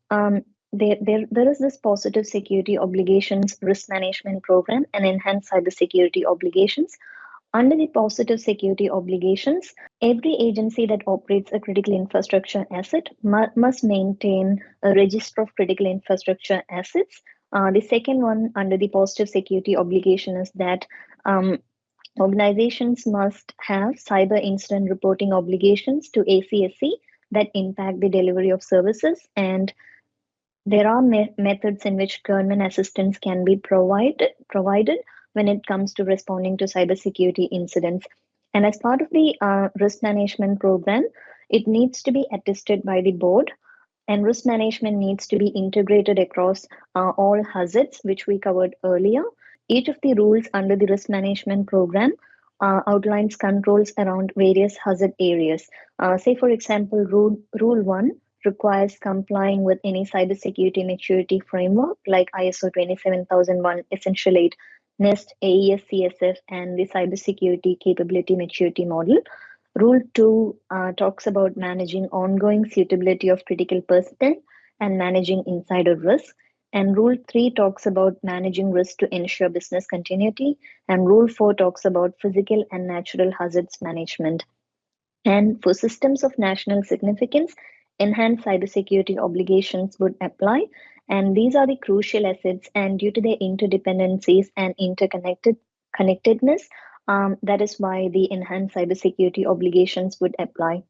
there is this positive security obligations risk management program and enhanced cybersecurity obligations. Under the positive security obligations, every agency that operates a critical infrastructure asset must maintain a register of critical infrastructure assets. The second one under the positive security obligation is that organizations must have cyber incident reporting obligations to ACSC that impact the delivery of services, and there are methods in which government assistance can be provided when it comes to responding to cybersecurity incidents. And as part of the risk management program, it needs to be attested by the board, and risk management needs to be integrated across all hazards, which we covered earlier. Each of the rules under the risk management program outlines controls around various hazard areas. Say, for example, Rule 1 requires complying with any cybersecurity maturity framework like ISO 27001, Essential 8, NIST, AES, CSF, and the Cybersecurity Capability Maturity Model. Rule 2 talks about managing ongoing suitability of critical personnel and managing insider risk. And Rule 3 talks about managing risk to ensure business continuity. And Rule 4 talks about physical and natural hazards management. And for systems of national significance, enhanced cybersecurity obligations would apply. And these are the crucial assets, and due to their interdependencies and connectedness, that is why the enhanced cybersecurity obligations would apply.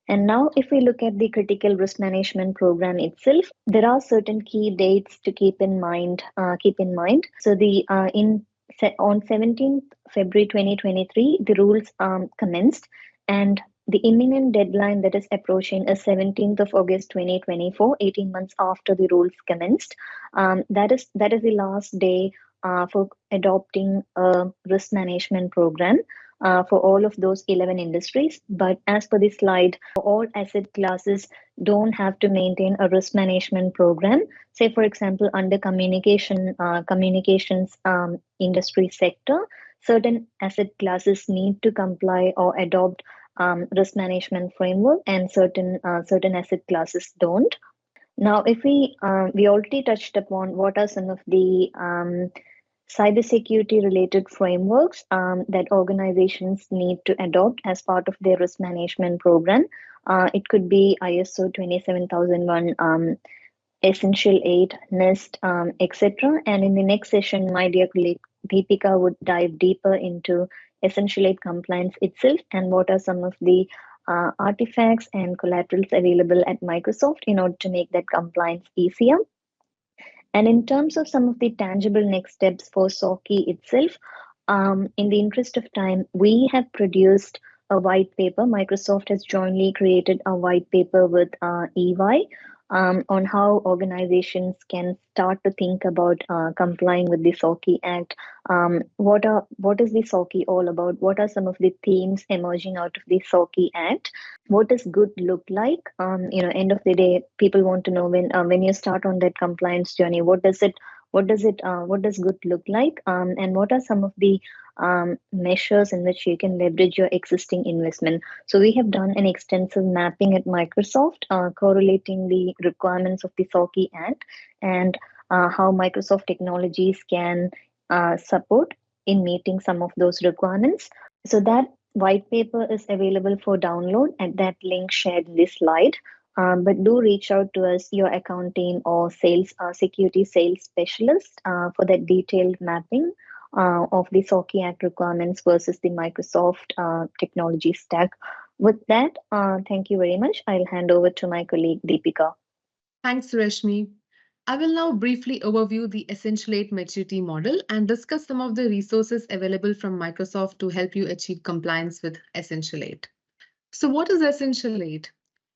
And now, if we look at the critical risk management program itself, there are certain key dates to keep in mind. So on 17th February 2023, the rules commenced, and the imminent deadline that is approaching is 17th of August 2024, 18 months after the rules commenced. That is the last day for adopting a risk management program for all of those 11 industries. But as per the slide, all asset classes don't have to maintain a risk management program. Say, for example, under communications industry sector, certain asset classes need to comply or adopt risk management framework, and certain asset classes don't. Now, if we already touched upon what are some of the cybersecurity related frameworks that organizations need to adopt as part of their risk management program. It could be ISO 27001, Essential 8, NIST, etc. And in the next session, my dear colleague Deepika would dive deeper into Essential 8 compliance itself and what are some of the artifacts and collaterals available at Microsoft in order to make that compliance easier. And in terms of some of the tangible next steps for SOCI itself, in the interest of time, we have produced a white paper. Microsoft has jointly created a white paper with EY on how organizations can start to think about complying with the SOCI Act. What is the SOCI all about? What are some of the themes emerging out of the SOCI Act? What does good look like? End of the day, people want to know when you start on that compliance journey, what does good look like? And what are some of the measures in which you can leverage your existing investment? So we have done an extensive mapping at Microsoft, correlating the requirements of the SOCI Act and how Microsoft technologies can support in meeting some of those requirements. So that white paper is available for download at that link shared in this slide. But do reach out to us, your account team or security sales specialist for that detailed mapping of the SOCI Act requirements versus the Microsoft technology stack. With that, thank you very much. I'll hand over to my colleague Deepika. Thanks, Rashmi. I will now briefly overview the Essential 8 maturity model and discuss some of the resources available from Microsoft to help you achieve compliance with Essential 8. So what is Essential 8?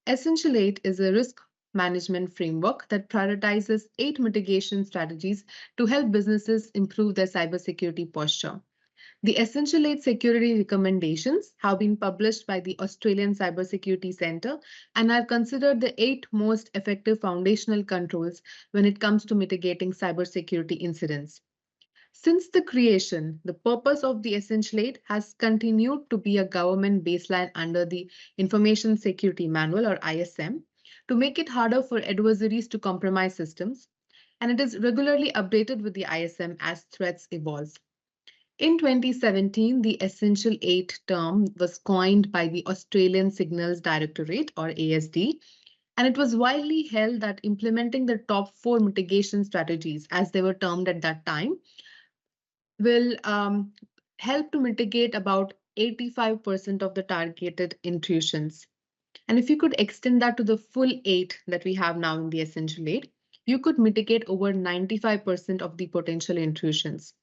Essential 8 is a risk management framework that prioritizes 8 mitigation strategies to help businesses improve their cybersecurity posture. The Essential 8 security recommendations have been published by the Australian Cybersecurity Centre and are considered the 8 most effective foundational controls when it comes to mitigating cybersecurity incidents. Since the creation, the purpose of the Essential 8 has continued to be a government baseline under the Information Security Manual or ISM to make it harder for adversaries to compromise systems, and it is regularly updated with the ISM as threats evolve. In 2017, the Essential 8 term was coined by the Australian Signals Directorate or ASD, and it was widely held that implementing the top 4 mitigation strategies, as they were termed at that time, will help to mitigate about 85% of the targeted intrusions. And if you could extend that to the full 8 that we have now in the Essential 8, you could mitigate over 95% of the potential intrusions.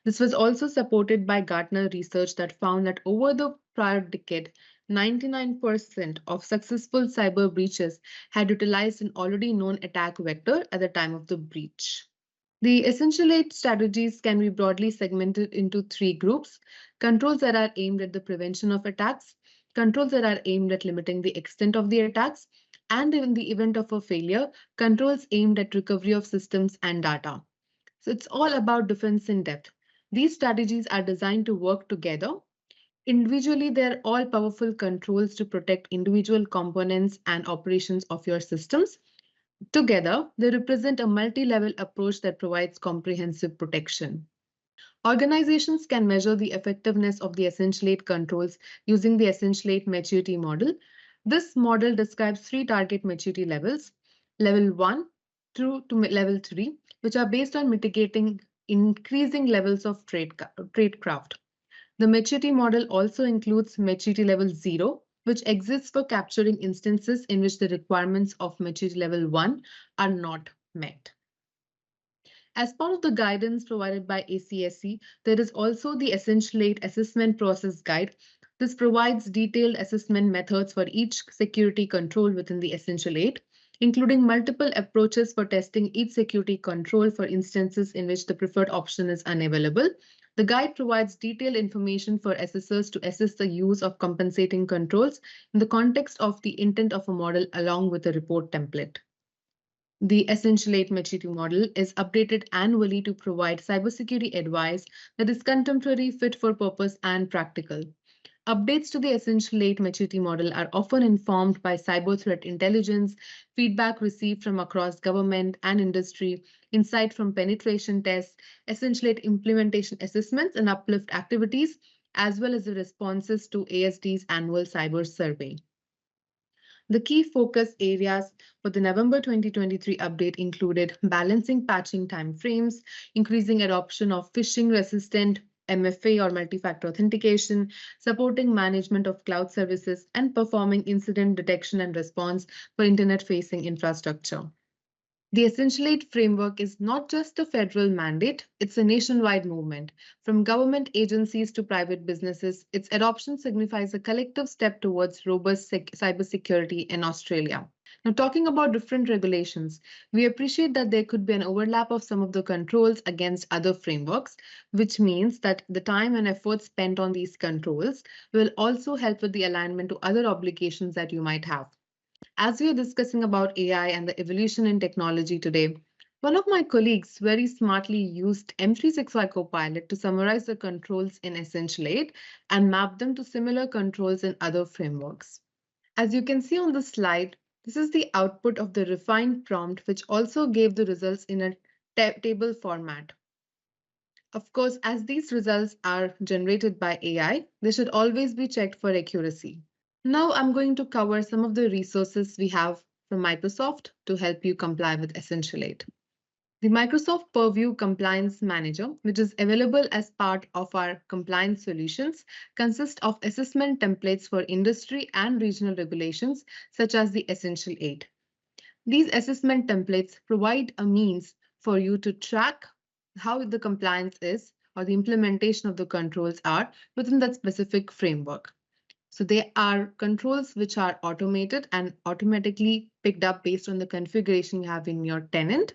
This was also supported by Gartner research that found that over the prior decade, 99% of successful cyber breaches had utilized an already known attack vector at the time of the breach. The Essential 8 strategies can be broadly segmented into 3 groups: controls that are aimed at the prevention of attacks, controls that are aimed at limiting the extent of the attacks, and in the event of a failure, controls aimed at recovery of systems and data. So it's all about defense in depth. These strategies are designed to work together. Individually, they're all powerful controls to protect individual components and operations of your systems. Together, they represent a multi-level approach that provides comprehensive protection. Organizations can measure the effectiveness of the Essential 8 controls using the Essential 8 maturity model. This model describes 3 target maturity levels, level 1 through to level 3, which are based on mitigating increasing levels of tradecraft. The maturity model also includes maturity level 0, which exists for capturing instances in which the requirements of maturity level 1 are not met. As part of the guidance provided by ACSC, there is also the Essential 8 Assessment Process Guide. This provides detailed assessment methods for each security control within the Essential 8, including multiple approaches for testing each security control for instances in which the preferred option is unavailable. The guide provides detailed information for assessors to assess the use of compensating controls in the context of the intent of a model along with a report template. The Essential 8 maturity model is updated annually to provide cybersecurity advice that is contemporary, fit for purpose, and practical. Updates to the Essential 8 maturity model are often informed by cyber threat intelligence, feedback received from across government and industry, insight from penetration tests, Essential 8 implementation assessments and uplift activities, as well as the responses to ASD's annual cyber survey. The key focus areas for the November 2023 update included balancing patching timeframes, increasing adoption of phishing-resistant MFA or multi-factor authentication, supporting management of cloud services, and performing incident detection and response for internet-facing infrastructure. The Essential 8 framework is not just a federal mandate, it's a nationwide movement. From government agencies to private businesses, its adoption signifies a collective step towards robust cybersecurity in Australia. Now, talking about different regulations, we appreciate that there could be an overlap of some of the controls against other frameworks, which means that the time and effort spent on these controls will also help with the alignment to other obligations that you might have. As we are discussing about AI and the evolution in technology today, one of my colleagues very smartly used M365 Copilot to summarize the controls in Essential 8 and map them to similar controls in other frameworks. As you can see on the slide, this is the output of the refined prompt, which also gave the results in a table format. Of course, as these results are generated by AI, they should always be checked for accuracy. Now I'm going to cover some of the resources we have from Microsoft to help you comply with Essential 8. The Microsoft Purview Compliance Manager, which is available as part of our compliance solutions, consists of assessment templates for industry and regional regulations, such as the Essential 8. These assessment templates provide a means for you to track how the compliance is or the implementation of the controls are within that specific framework. So they are controls which are automated and automatically picked up based on the configuration you have in your tenant,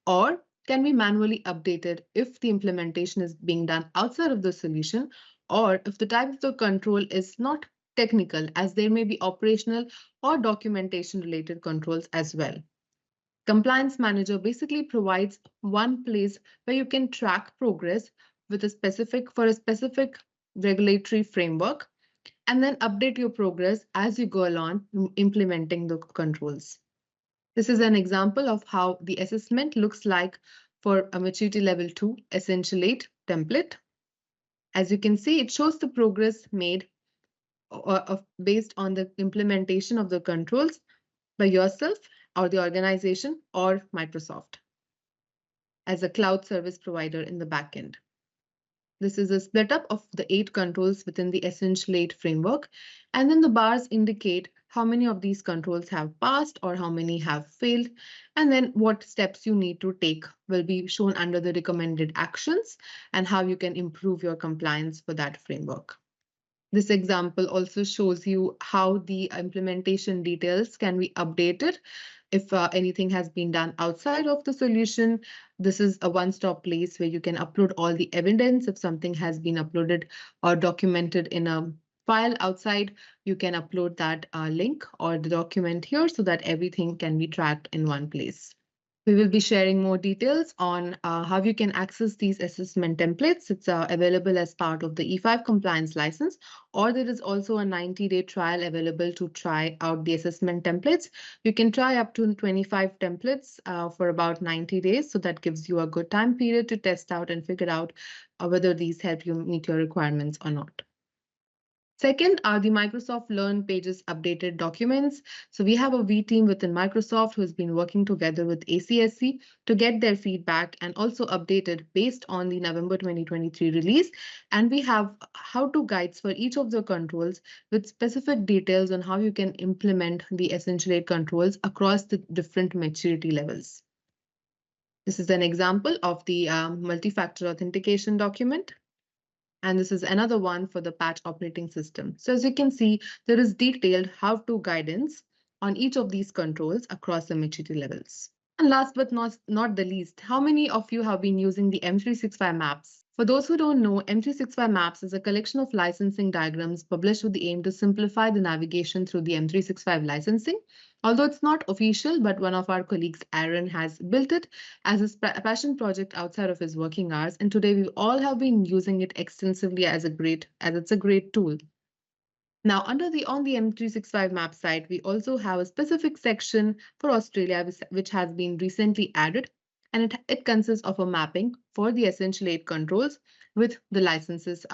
or can be manually updated if the implementation is being done outside of the solution, or if the type of the control is not technical, as there may be operational or documentation related controls as well. Compliance Manager basically provides one place where you can track progress with a specific regulatory framework, and then update your progress as you go along implementing the controls. This is an example of how the assessment looks like for a maturity level 2 Essential 8 template. As you can see, it shows the progress made based on the implementation of the controls by yourself or the organization or Microsoft as a cloud service provider in the backend. This is a split up of the 8 controls within the Essential 8 framework, and then the bars indicate how many of these controls have passed or how many have failed, and then what steps you need to take will be shown under the recommended actions and how you can improve your compliance for that framework. This example also shows you how the implementation details can be updated if anything has been done outside of the solution. This is a one-stop place where you can upload all the evidence. If something has been uploaded or documented in a file outside, you can upload that link or the document here so that everything can be tracked in one place. We will be sharing more details on how you can access these assessment templates. It's available as part of the E5 compliance license, or there is also a 90-day trial available to try out the assessment templates. You can try up to 25 templates for about 90 days. So that gives you a good time period to test out and figure out whether these help you meet your requirements or not. Second are the Microsoft Learn Pages updated documents. So we have a V team within Microsoft who has been working together with ACSC to get their feedback and also updated based on the November 2023 release. And we have how-to guides for each of the controls with specific details on how you can implement the Essential 8 controls across the different maturity levels. This is an example of the multi-factor authentication document. And this is another one for the patch operating system. So as you can see, there is detailed how-to guidance on each of these controls across the maturity levels. And last but not the least, how many of you have been using the M365 maps? For those who don't know, M365 maps is a collection of licensing diagrams published with the aim to simplify the navigation through the M365 licensing. Although it's not official, but one of our colleagues, Aaron, has built it as a passion project outside of his working hours. And today we all have been using it extensively as it's a great tool. Now, on the M365 map site, we also have a specific section for Australia, which has been recently added. And it consists of a mapping for the Essential 8 controls with the licenses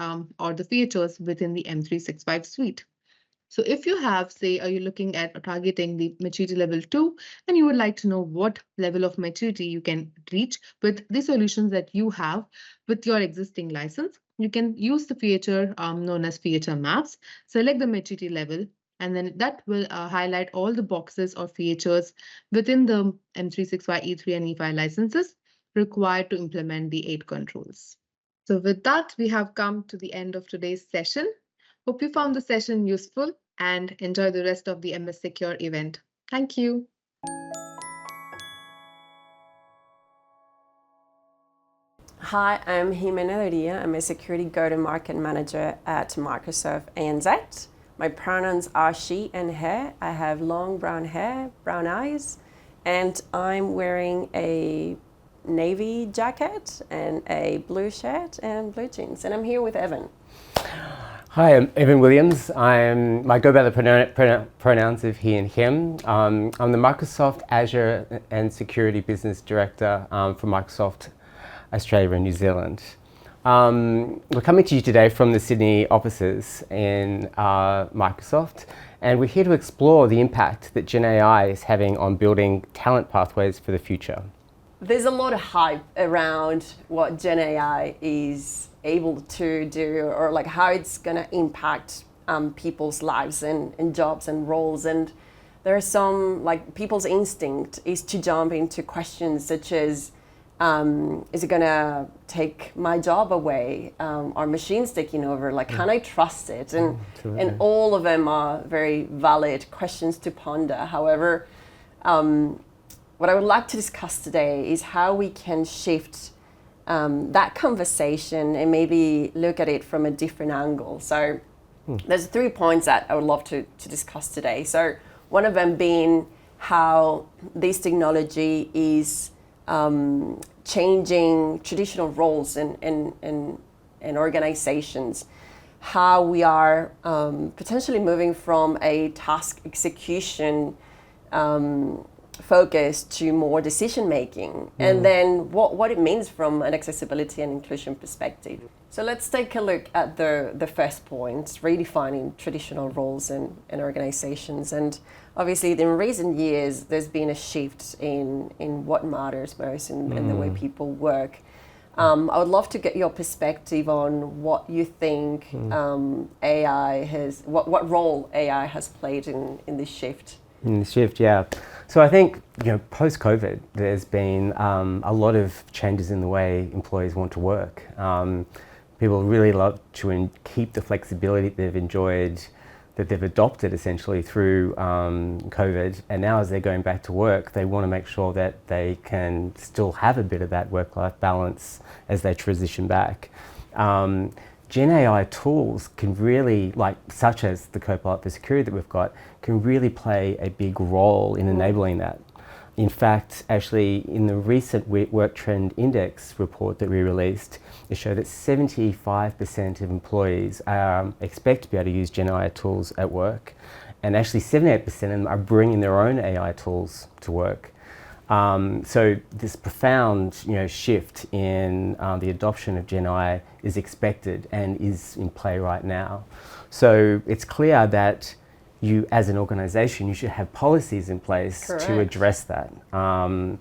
or the features within the M365 suite. So if you have, say, are you looking at targeting the maturity level 2, and you would like to know what level of maturity you can reach with the solutions that you have with your existing license, you can use the feature known as feature maps, select the maturity level, And then that will highlight all the boxes or features within the M365 E3 and E5 licenses required to implement the 8 controls. So with that, we have come to the end of today's session. Hope you found the session useful and enjoy the rest of the MS Secure event. Thank you. Hi, I'm Jimena Leria. I'm a security go-to-market manager at Microsoft ANZ. My pronouns are she and her. I have long brown hair, brown eyes, and I'm wearing a navy jacket and a blue shirt and blue jeans. And I'm here with Evan. Hi, I'm Evan Williams. I go by the pronouns of he and him. I'm the Microsoft Azure and Security Business Director for Microsoft Australia and New Zealand. We're coming to you today from the Sydney offices in Microsoft, and we're here to explore the impact that Gen AI is having on building talent pathways for the future. There's a lot of hype around what Gen AI is able to do, or like how it's going to impact people's lives and jobs and roles. And there are some, like, people's instinct is to jump into questions such as, is it going to take my job away? Are machines taking over? Like, can I trust it? And all of them are very valid questions to ponder. However, what I would like to discuss today is how we can shift that conversation and maybe look at it from a different angle. So there's 3 points that I would love to discuss today. So one of them being how this technology is changing traditional roles in organizations, how we are potentially moving from a task execution focus to more decision making, and then what it means from an accessibility and inclusion perspective. So let's take a look at the first point, redefining traditional roles in organizations. And obviously in recent years there's been a shift in what matters most in the way people work. I would love to get your perspective on what you think AI has, what role AI has played in this shift. In the shift, yeah. So I think, post-COVID, there's been a lot of changes in the way employees want to work. People really love to keep the flexibility they've enjoyed, that they've adopted essentially through COVID. And now as they're going back to work, they want to make sure that they can still have a bit of that work-life balance as they transition back. Gen AI tools can really, such as the Copilot for Security that we've got, can really play a big role in enabling that. In fact, actually, in the recent Work Trend Index report that we released, it showed that 75% of employees expect to be able to use Gen AI tools at work, and actually 78% of them are bringing their own AI tools to work. So this profound, shift in the adoption of Gen AI is expected and is in play right now. So it's clear that you, as an organisation, you should have policies in place to address that. And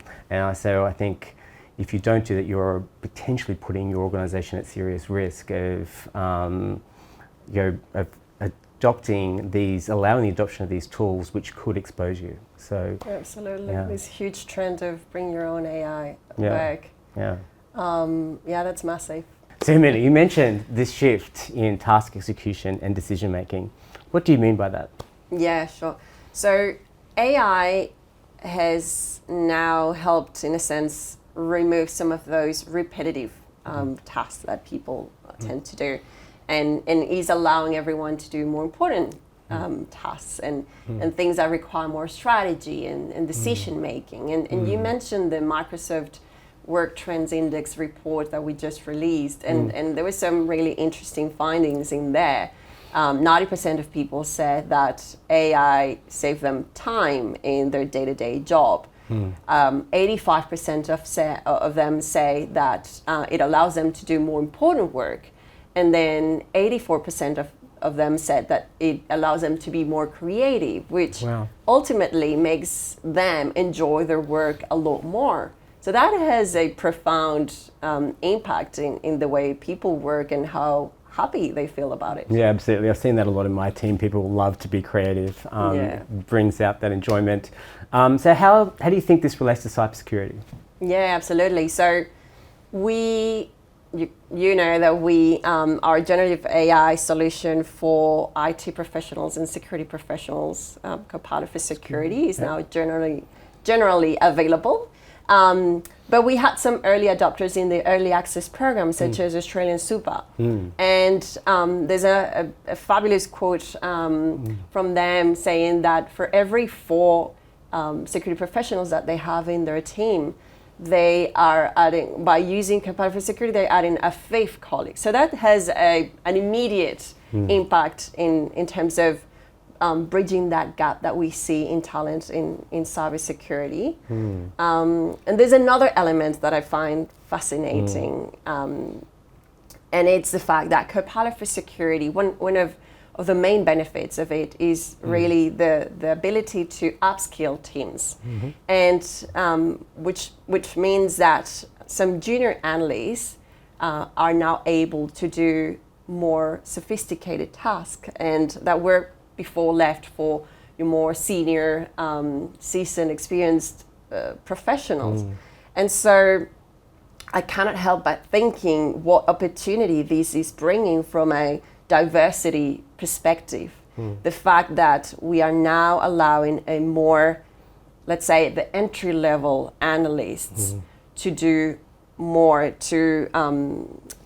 so I think if you don't do that, you're potentially putting your organisation at serious risk of, allowing the adoption of these tools, which could expose you. So absolutely, this huge trend of bring your own AI back. Yeah, that's massive. So Jimena, you mentioned this shift in task execution and decision making. What do you mean by that? Yeah, sure. So AI has now helped, in a sense, remove some of those repetitive tasks that people tend to do, and is allowing everyone to do more important tasks and things that require more strategy and decision making. And you mentioned the Microsoft Work Trends Index report that we just released, and there were some really interesting findings in there. 90% of people said that AI saved them time in their day-to-day job. 85% of them say that it allows them to do more important work. And then 84% of them said that it allows them to be more creative, which ultimately makes them enjoy their work a lot more. So that has a profound impact in the way people work and how happy they feel about it. Yeah, absolutely. I've seen that a lot in my team. People love to be creative. Brings out that enjoyment. So how do you think this relates to cybersecurity? Yeah, absolutely. So you know that we our generative AI solution for IT professionals and security professionals, Copilot for Security, is now generally available. But we had some early adopters in the early access program, such as Australian Super. And there's a fabulous quote from them saying that for every 4 security professionals that they have in their team, they are adding, by using Copilot for Security, they're adding a 5th colleague. So that has an immediate impact in terms of bridging that gap that we see in talent in cybersecurity. And there's another element that I find fascinating, and it's the fact that Copilot for Security, one of the main benefits of it is really the ability to upskill teams, and which means that some junior analysts are now able to do more sophisticated tasks, and that were before left for your more senior, seasoned, experienced professionals. And so I cannot help but thinking what opportunity this is bringing from a diversity perspective. The fact that we are now allowing a more, let's say, the entry-level analysts to do more to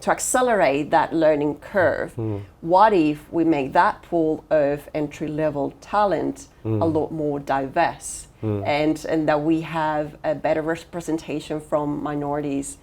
accelerate that learning curve. What if we make that pool of entry-level talent a lot more diverse, and that we have a better representation from minorities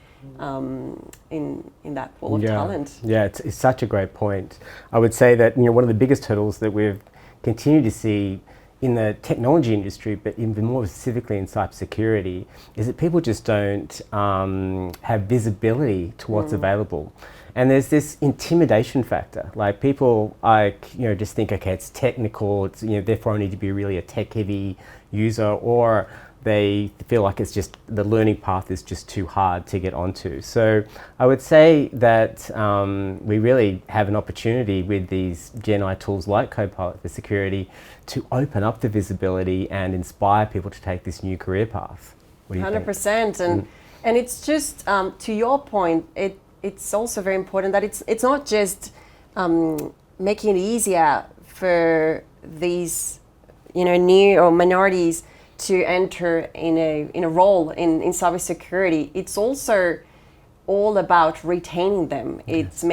in that pool of talent? Yeah, it's such a great point. I would say that one of the biggest hurdles that we've continued to see in the technology industry, but even more specifically in cybersecurity, is that people just don't have visibility to what's available. And there's this intimidation factor. Like people, just think, okay, it's technical. It's therefore I need to be really a tech-heavy user, or they feel like it's just the learning path is just too hard to get onto. So I would say that we really have an opportunity with these Gen AI tools like Copilot for Security to open up the visibility and inspire people to take this new career path. What do you 100%. think? And it's just to your point, it's also very important that it's not just making it easier for these new or minorities to enter in a role in cybersecurity. It's also all about retaining them. It's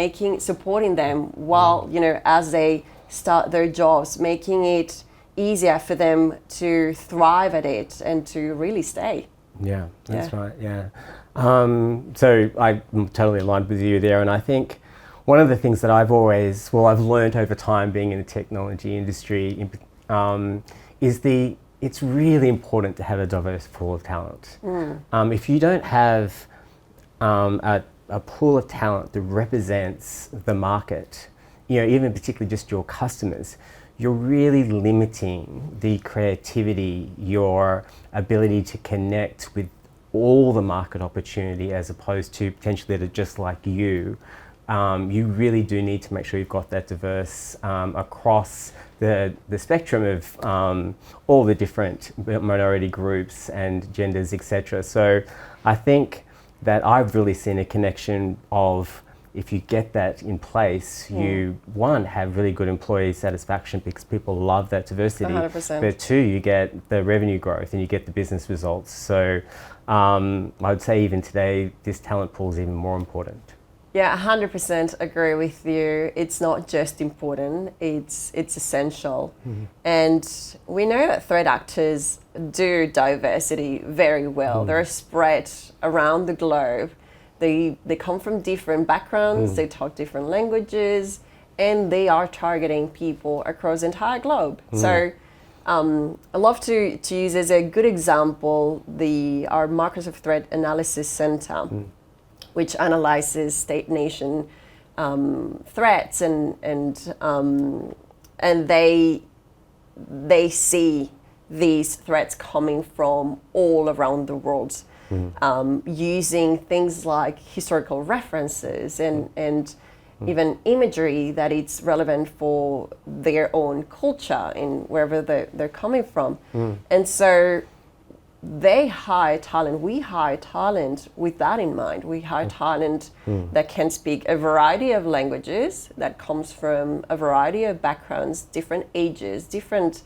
supporting them while as they start their jobs, making it easier for them to thrive at it and to really stay. Yeah, that's right. Yeah. So I'm totally aligned with you there, and I think one of the things that I've learned over time being in the technology industry is it's really important to have a diverse pool of talent. If you don't have a pool of talent that represents the market, even particularly just your customers, you're really limiting the creativity, your ability to connect with all the market opportunity as opposed to potentially that are just like you. You really do need to make sure you've got that diverse across the spectrum of all the different minority groups and genders, etc. So I think that I've really seen a connection of, if you get that in place, you, one, have really good employee satisfaction because people love that diversity. 100%. But two, you get the revenue growth and you get the business results. So I would say even today, this talent pool is even more important. Yeah, 100% agree with you. It's not just important, it's essential. And we know that threat actors do diversity very well. They're spread around the globe. They come from different backgrounds, they talk different languages, and they are targeting people across the entire globe. So I love to use as a good example our Microsoft Threat Analysis Center, which analyzes state-nation threats, and they see these threats coming from all around the world, using things like historical references and even imagery that it's relevant for their own culture in wherever they're coming from. And so they hire talent, we hire talent with that in mind. We hire talent that can speak a variety of languages, that comes from a variety of backgrounds, different ages, different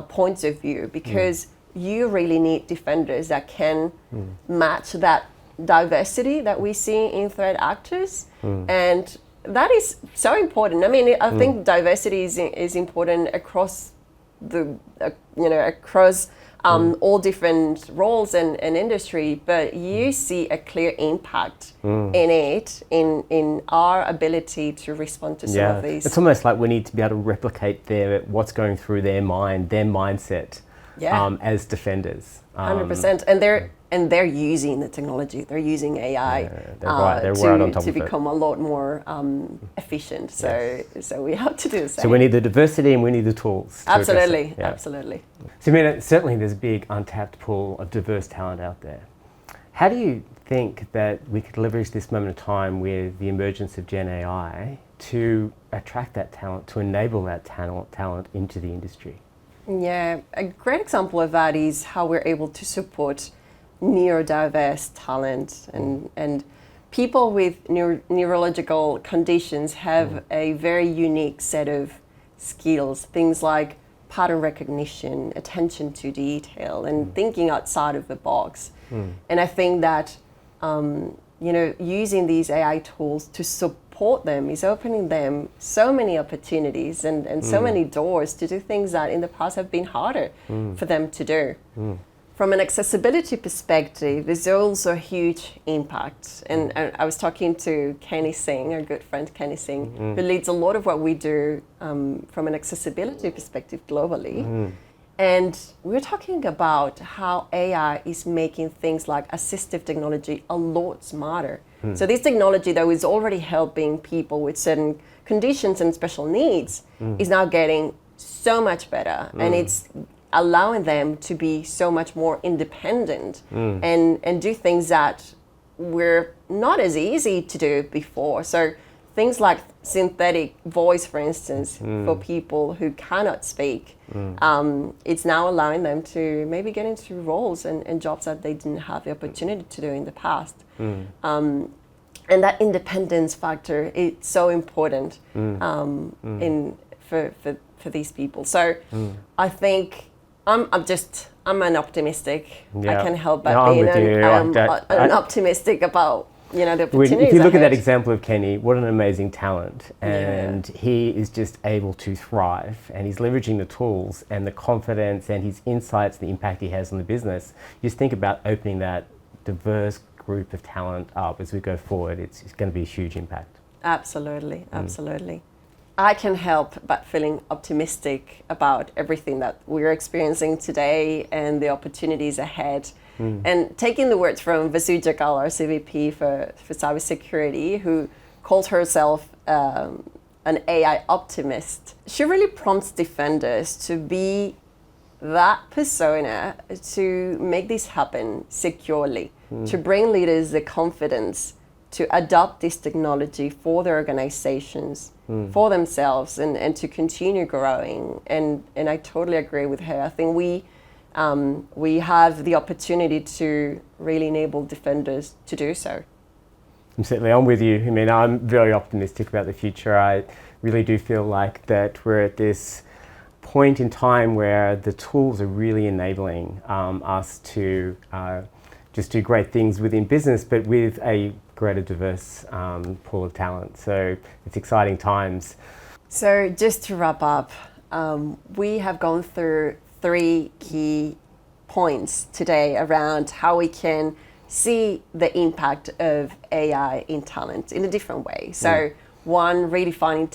points of view, because you really need defenders that can match that diversity that we see in threat actors. And that is so important. I mean, I think diversity is important across the, across all different roles and industry, but you see a clear impact in it, in our ability to respond to some of these. It's almost like we need to be able to replicate what's going through their mind, their mindset as defenders. 100%. And they're using the technology. They're using AI to become a lot more efficient. So we have to do the same. So we need the diversity and we need the tools. Absolutely. So I mean, certainly there's a big untapped pool of diverse talent out there. How do you think that we could leverage this moment of time with the emergence of Gen AI to attract that talent, to enable that talent into the industry? Yeah, a great example of that is how we're able to support neurodiverse talent, and people with neurological conditions have a very unique set of skills, things like pattern recognition, attention to detail, and thinking outside of the box. And I think that using these AI tools to support them is opening them so many opportunities and so many doors to do things that in the past have been harder for them to do. From an accessibility perspective, there's also a huge impact. And I was talking to Kenny Singh, our good friend Kenny Singh, who leads a lot of what we do from an accessibility perspective globally. And we're talking about how AI is making things like assistive technology a lot smarter. So this technology that was already helping people with certain conditions and special needs is now getting so much better. And it's allowing them to be so much more independent and do things that were not as easy to do before. So things like synthetic voice, for instance, for people who cannot speak, it's now allowing them to maybe get into roles and jobs that they didn't have the opportunity to do in the past. And that independence factor is so important for these people. So I think I'm an optimistic. I can't help but being an optimistic about the opportunities. If you look ahead. at that example of Kenny, what an amazing talent, and he is just able to thrive, and he's leveraging the tools and the confidence and his insights, the impact he has on the business. Just think about opening that diverse group of talent up as we go forward. It's going to be a huge impact. Absolutely. I can help but feeling optimistic about everything that we're experiencing today and the opportunities ahead. And taking the words from Vasu Jakal, our CVP for cybersecurity, who calls herself an AI optimist, she really prompts defenders to be that persona to make this happen securely, to bring leaders the confidence to adopt this technology for their organizations, for themselves, and to continue growing. And I totally agree with her. I think we have the opportunity to really enable defenders to do so. I'm with you. I mean, I'm very optimistic about the future. I really do feel like that we're at this point in time where the tools are really enabling us to just do great things within business, but with a greater diverse pool of talent. So it's exciting times. So just to wrap up, we have gone through 3 key points today around how we can see the impact of AI in talent in a different way. So one, redefining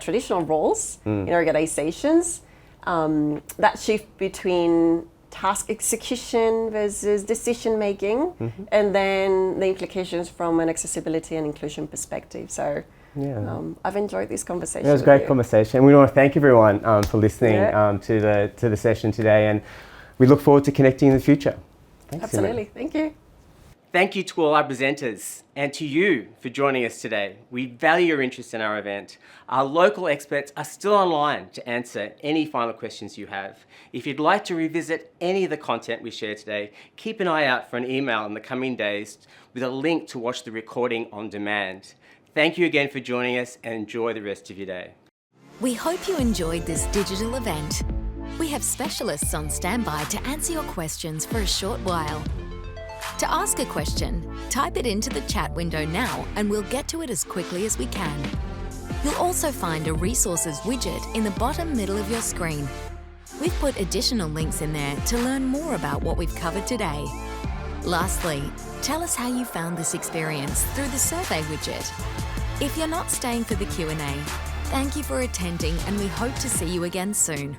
traditional roles in organizations, that shift between task execution versus decision making, and then the implications from an accessibility and inclusion perspective. So I've enjoyed this conversation. It was a great conversation. We want to thank everyone for listening to the session today, and we look forward to connecting in the future. Thanks, Absolutely. Thank you. Thank you to all our presenters and to you for joining us today. We value your interest in our event. Our local experts are still online to answer any final questions you have. If you'd like to revisit any of the content we shared today, keep an eye out for an email in the coming days with a link to watch the recording on demand. Thank you again for joining us and enjoy the rest of your day. We hope you enjoyed this digital event. We have specialists on standby to answer your questions for a short while. To ask a question, type it into the chat window now and we'll get to it as quickly as we can. You'll also find a resources widget in the bottom middle of your screen. We've put additional links in there to learn more about what we've covered today. Lastly, tell us how you found this experience through the survey widget. If you're not staying for the Q&A, thank you for attending and we hope to see you again soon.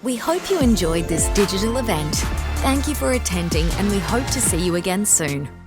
We hope you enjoyed this digital event. Thank you for attending, and we hope to see you again soon.